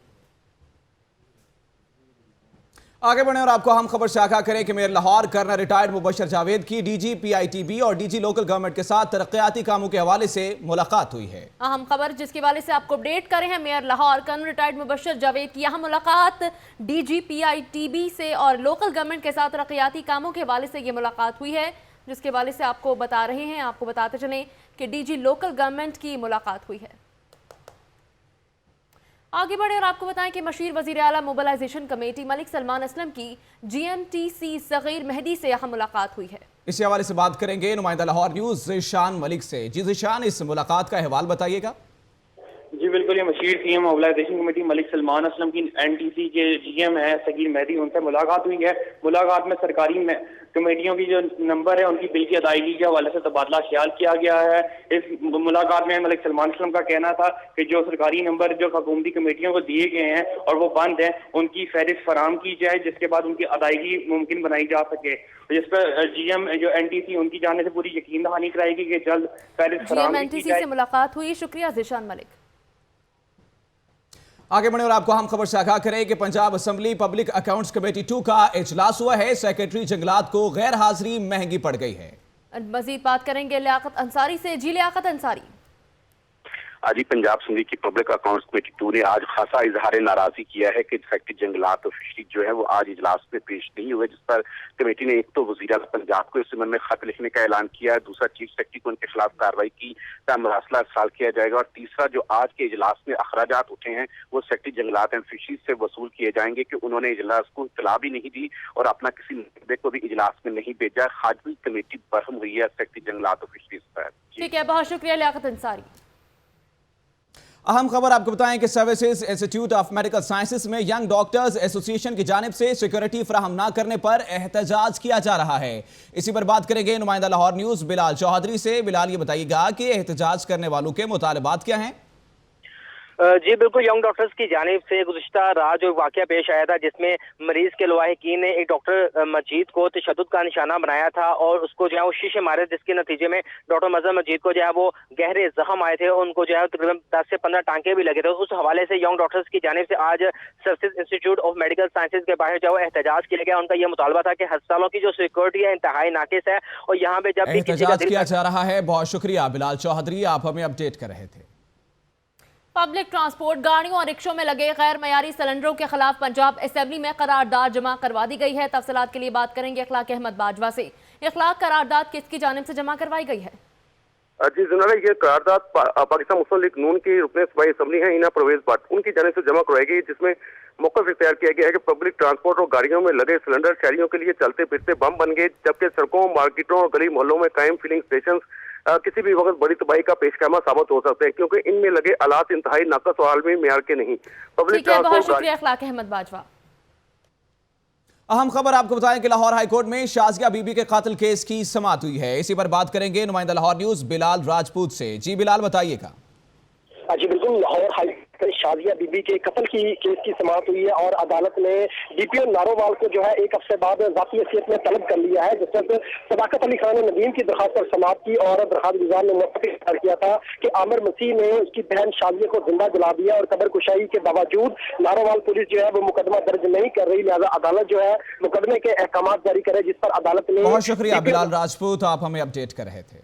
आगे बढ़े और आपको हम खबर से आगाह करें कि mayor Lahore colonel retired Mubashir Javed की डीजी पीआईटीबी और डीजी लोकल गवर्नमेंट के साथ तरक्याती कामों के हवाले से मुलाकात हुई है। अहम खबर जिसके हवाले से आपको अपडेट करें हैं, mayor Lahore colonel retired Mubashir Javed की यहाँ मुलाकात डीजी पीआईटीबी से और लोकल गवर्नमेंट के साथ तरक्याती कामों के हवाले से ये मुलाकात हुई है, जिसके हवाले से आपको बता रहे हैं। आपको बताते चलें कि डीजी लोकल गवर्नमेंट की मुलाकात हुई है। आगे बढ़े और आपको बताएं कि मशीर वज़ीर आला मोबिलाइजेशन कमेटी मलिक सलमान असलम की GMTC सगीर मेहदी से यहाँ मुलाकात हुई है। इस हवाले से बात करेंगे नुमाइंदा लाहौर न्यूज़ ज़ीशान मलिक से। जी ज़ीशान, इस मुलाकात का अहवाल बताइएगा। जी बिल्कुल, ये मशीर CM mobilisation committee Malik Salman Aslam की एनटीसी के जीएम है सगीर मेहदी, उनसे मुलाकात हुई है। मुलाकात में सरकारी कमेटियों की जो नंबर है उनकी बिल की अदायगी के हवाले से तबादला ख्याल किया गया है। इस मुलाकात में मलिक सलमान असलम का कहना था कि जो सरकारी नंबर जो हुकूमती कमेटियों को दिए गए हैं और वो बंद हैं, उनकी फहरिस्त फराम की जाए, जिसके बाद उनकी अदायगी मुमकिन बनाई जा सके। जिस पर जीएम जो एनटीसी उनकी जाने से पूरी यकीन दहानी कराएगी कि जल्द फहरिस्त फराम की जाए। से मुलाकात हुई, शुक्रिया ज़ीशान मलिक। आगे बढ़े और आपको हम खबर से आगाह करें कि Punjab assembly public accounts committee 2 का इजलास हुआ है। सेक्रेटरी जंगलात को गैर हाजिरी महंगी पड़ गई है। मजीद बात करेंगे लियाकत अंसारी से। जी लियाकत अंसारी। आज ही पंजाब असेंबली की पब्लिक अकाउंट्स कमेटी 2 ने आज खासा इजहार नाराजगी किया है कि सेक्रेटरी जंगलात और फिशरीज जो है वो आज इजलास में पेश नहीं हुए, जिस पर कमेटी ने एक तो वज़ीर आला पंजाब को इस संबंध में खत लिखने का ऐलान किया है, दूसरा चीफ सेक्रेटरी को उनके खिलाफ कार्रवाई का मरासला इरसाल किया जाएगा, और तीसरा जो आज के इजलास में अखराजात उठे हैं वो सेक्रेटरी जंगलात एंड फिशरीज से वसूल किए जाएंगे कि उन्होंने इजलास को इत्तला भी नहीं दी और अपना किसी नुमाइंदे को भी इजलास में नहीं भेजा। आज भी कमेटी बरहम हुई है सेक्रेटरी जंगलात और फिशरीज पर। ठीक है, बहुत शुक्रिया लियाकत अंसारी। अहम खबर आपको बताएं कि services institute of medical sciences में यंग डॉक्टर्स एसोसिएशन की जानिब से सिक्योरिटी फराहम ना करने पर एहतजाज किया जा रहा है। इसी पर बात करेंगे नुमाइंदा लाहौर न्यूज बिलाल चौधरी से। बिलाल, ये बताइएगा कि एहतजाज करने वालों के मुतालबात क्या हैं? जी बिल्कुल, यंग डॉक्टर्स की जानिब से गुज़िश्ता रात जो वाक़या पेश आया था जिसमें मरीज के लवाहिकीन ने एक डॉक्टर मजीद को तशद्दुद का निशाना बनाया था और उसको जो है वो शीशे मारे, जिसके नतीजे में डॉक्टर मजहर मजीद को जो है वो गहरे जख्म आए थे। उनको जो है तकरीबन 10 से 15 टांके भी लगे थे। उस हवाले से यंग डॉक्टर्स की जानिब से आज services institute of medical sciences के बाहर जो है एहतजाज किया गया। उनका यह मुतालबा था कि अस्पतालों की जो सिक्योरिटी है इंतहाई नाकिस है और यहाँ पे जब एहतजाज किया जा रहा है। बहुत शुक्रिया बिलाल चौधरी, आप हमें अपडेट कर रहे थे। पब्लिक ट्रांसपोर्ट गाड़ियों और रिक्शों में लगे गैर मयारी सिलेंडरों के खिलाफ पंजाब असेंबली में करारदाद जमा करवा दी गई है। तफसीलात के लिए बात करेंगे इखलाक अहमद बाजवा से। इखलाक, करारदाद किसकी जानिब से जमा करवाई गई है? जी जनाब, ये करारदाद पाकिस्तान मुस्लिम लीग नून की रुकने सूबाई असेंबली है इना परवेज भट्ट, उनकी जानिब से जमा करवाई गई, जिसमें मौक़िफ़ इख्तियार किया गया है कि पब्लिक ट्रांसपोर्ट और गाड़ियों में लगे सिलेंडर शहरियों के लिए चलते फिरते बम बन गए, जबकि सड़कों, मार्केटों और गली मोहल्लों में कायम फिलिंग स्टेशन किसी भी वक्त बड़ी तबाही का पेशखामा साबित हो सकते हैं, क्योंकि इनमें लगे आलात इंतहाई नाकस और आलमी मेयार के नहीं। पब्लिक बहुत शुक्रिया इखलाक अहमद बाजवा। अहम खबर आपको बताएं कि लाहौर हाईकोर्ट में शाजिया बीबी के कातिल केस की समाअत हुई है। इसी पर बात करेंगे नुमाइंदा लाहौर न्यूज बिलाल राजपूत से। जी बिलाल, बताइएगा। जी बिल्कुल, लाहौर हाई शाजिया बीबी के कत्ल की केस की समाअत हुई है और अदालत ने डीपीओ नारोवाल को जो है एक हफ्ते बाद ज़ाती हैसियत में तलब कर लिया है, जिस पर सदाकत अली खान नदीम की दरखास्त पर समाअत की और दरखास्त गुजार ने मुतफ़िक़ किया था कि आमिर मसीह ने उसकी बहन शाजिया को जिंदा जला दिया और कब्र कुशाई के बावजूद नारोवाल पुलिस जो है वो मुकदमा दर्ज नहीं कर रही, लिहाजा अदालत जो है मुकदमे के अहकाम जारी करे, जिस पर अदालत ने। बहुत शुक्रिया बिलाल राजपूत, आप हमें अपडेट कर रहे थे।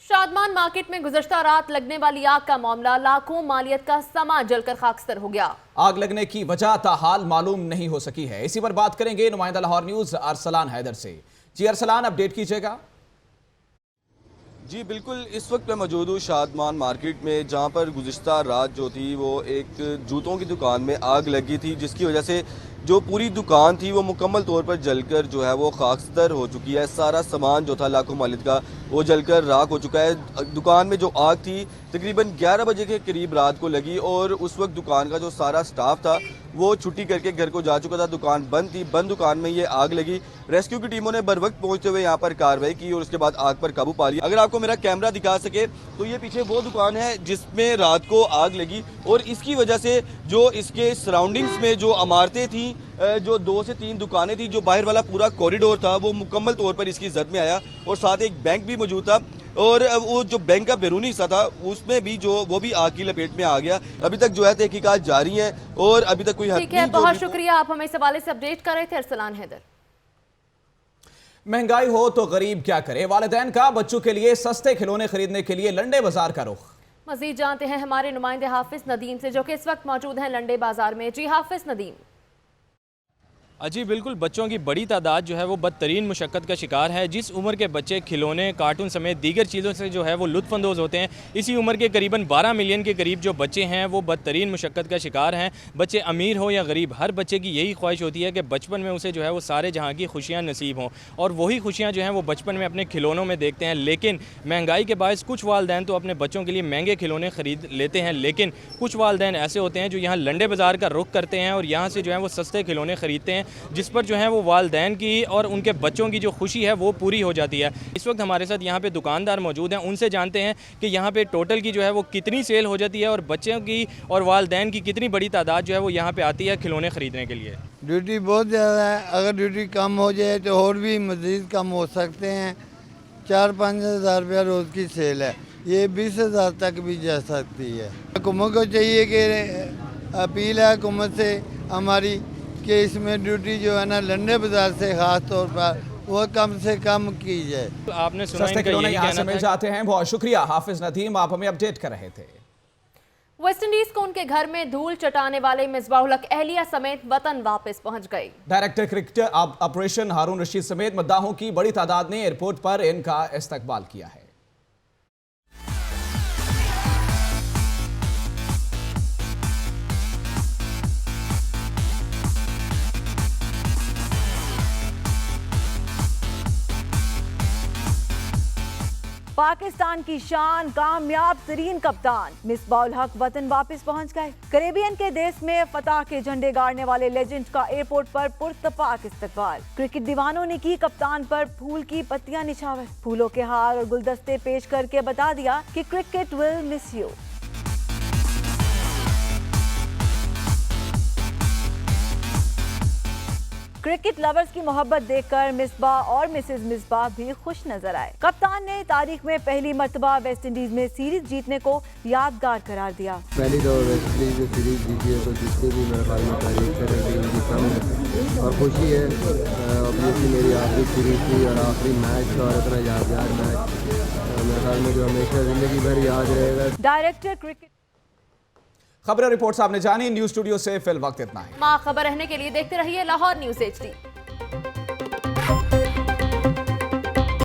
शादमान मार्केट में गुज़श्ता रात लगने वाली आग का मामला, लाखों मालियत का सामान जलकर खाकसतर हो गया। आग लगने की वजह ताहाल मालूम नहीं हो सकी है। इसी पर बात करेंगे नुमाइंदा लाहौर न्यूज अरसलान हैदर से। जी अरसलान, अपडेट कीजिएगा। जी बिल्कुल, इस वक्त मैं मौजूद हूँ शादमान मार्केट में, जहाँ पर गुज़िश्ता रात जो थी वो एक जूतों की दुकान में आग लगी थी, जिसकी वजह से जो पूरी दुकान थी वो मुकम्मल तौर पर जलकर जो है वो खाकसतर हो चुकी है। सारा सामान जो था लाखों मालियत का वो जलकर राख हो चुका है। दुकान में जो आग थी तकरीबन 11 बजे के करीब रात को लगी और उस वक्त दुकान का जो सारा स्टाफ था वो छुट्टी करके घर को जा चुका था। दुकान बंद थी, बंद दुकान में ये आग लगी। रेस्क्यू की टीमों ने बर वक्त पहुँचते हुए यहाँ पर कार्रवाई की और उसके बाद आग पर काबू पा लिया। अगर आपको मेरा कैमरा दिखा सके तो ये पीछे वो दुकान है जिसमें रात को आग लगी और इसकी वजह से जो इसके सराउंडिंग्स में जो इमारतें थी, जो 2 से 3 दुकानें थी, जो बाहर वाला पूरा कॉरिडोर था वो मुकम्मल तौर पर इसकी जद में आया और साथ एक बैंक भी मौजूद था और वो जो बैंक का बैरूनी हिस्सा था उसमें भी जो वो भी आग की लपेट में आ गया। अभी तक जो है तहकीकात जारी है और अभी तक कोई ठीक है, बहुत शुक्रिया, आप हमें इस हवाले से अपडेट कर रहे थे अरसलान हैदर। महंगाई हो तो गरीब क्या करे, वालिदैन का बच्चों के लिए सस्ते खिलौने खरीदने के लिए लंडे बाजार का रुख। मजीद जानते हैं हमारे नुमाइंदे हाफिज नदीम से, जो कि इस वक्त मौजूद हैं लंडे बाजार में। जी हाफिज नदीम। जी बिल्कुल, बच्चों की बड़ी तादाद जो है वो बदतरीन मुशक्क़त का शिकार है। जिस उम्र के बच्चे खिलौने, कार्टून समेत दीगर चीज़ों से जो है वो लुत्फ़अंदोज़ होते हैं, इसी उम्र के करीबन 12 मिलियन के करीब जो बच्चे हैं वो बदतरीन मुशक्क़त का शिकार हैं। बच्चे अमीर हो या गरीब, हर बच्चे की यही ख्वाहिश होती है कि बचपन में उसे जो है वो सारे जहाँ की खुशियाँ नसीब हों, और वही खुशियाँ जो हैं वो बचपन में अपने खिलौनों में देखते हैं। लेकिन महंगाई के बायस कुछ वालिदैन तो अपने बच्चों के लिए महंगे खिलौने ख़रीद लेते हैं, लेकिन कुछ वालिदैन ऐसे होते हैं जो यहाँ लंडे बाज़ार का रुख करते हैं और यहाँ से जो है वो सस्ते खिलौने ख़रीदते हैं, जिस पर जो है वो वालिदैन की और उनके बच्चों की जो खुशी है वो पूरी हो जाती है। इस वक्त हमारे साथ यहाँ पे दुकानदार मौजूद हैं, उनसे जानते हैं कि यहाँ पे टोटल की जो है वो कितनी सेल हो जाती है और बच्चों की और वालिदैन की कितनी बड़ी तादाद जो है वो यहाँ पे आती है खिलौने ख़रीदने के लिए। ड्यूटी बहुत ज़्यादा है, अगर ड्यूटी कम हो जाए तो और भी मज़ीद कम हो सकते हैं। 4-5 हज़ार रुपया रोज़ की सेल है, ये 20 हज़ार तक भी जा सकती है। हुकूमत को चाहिए कि अपील है हुकूमत से हमारी कि इसमें ड्यूटी जो है ना लंडे बाजार से ख़ास तौर पर वो कम से कम की जाए। आपने सुना सस्ते खिलौने यहाँ से मिल जाते हैं, बहुत शुक्रिया हाफिज नदीम, आप हमें अपडेट कर रहे थे। वेस्टइंडीज को उनके घर में धूल चटाने वाले मिसबाहुल हक अहलिया समेत वतन वापस पहुंच गए। डायरेक्टर क्रिकेट ऑपरेशन हारून रशीद समेत मद्दाहों की बड़ी तादाद ने एयरपोर्ट पर इनका इस्तकबाल किया है। पाकिस्तान की शान, कामयाब तरीन कप्तान मिसबाहुल हक वतन वापस पहुंच गए। कैरेबियन के देश में फतह के झंडे गाड़ने वाले लेजेंड का एयरपोर्ट पर पुरतपाक इस्तकबाल। क्रिकेट दीवानों ने की कप्तान पर फूल की पत्तियां निछावर, फूलों के हार और गुलदस्ते पेश करके बता दिया कि cricket will miss you. Cricket lovers की मोहब्बत देखकर मिसबाह और मिसेज मिसबाह भी खुश नजर आए। कप्तान ने तारीख में पहली मर्तबा वेस्ट इंडीज में सीरीज जीतने को यादगार करार दिया। पहली दफा वेस्ट इंडीज में सीरीज जीती है तो जितने भी मेरे ख्याल में तारीफ करेंगे उनकी कम है और खुशी है। ऑब्वियसली मेरी आखिरी सीरीज थी और आखिरी मैच था और इतना यादगार मैच मेरे ख्याल में जो हमेशा जिंदगी भर याद रहेगा। डायरेक्टर क्रिकेट खबरें रिपोर्ट्स आपने जानी। न्यूज स्टूडियो से फिल वक्त इतना है। मां खबर रहने के लिए देखते रहिए लाहौर न्यूज़ HD।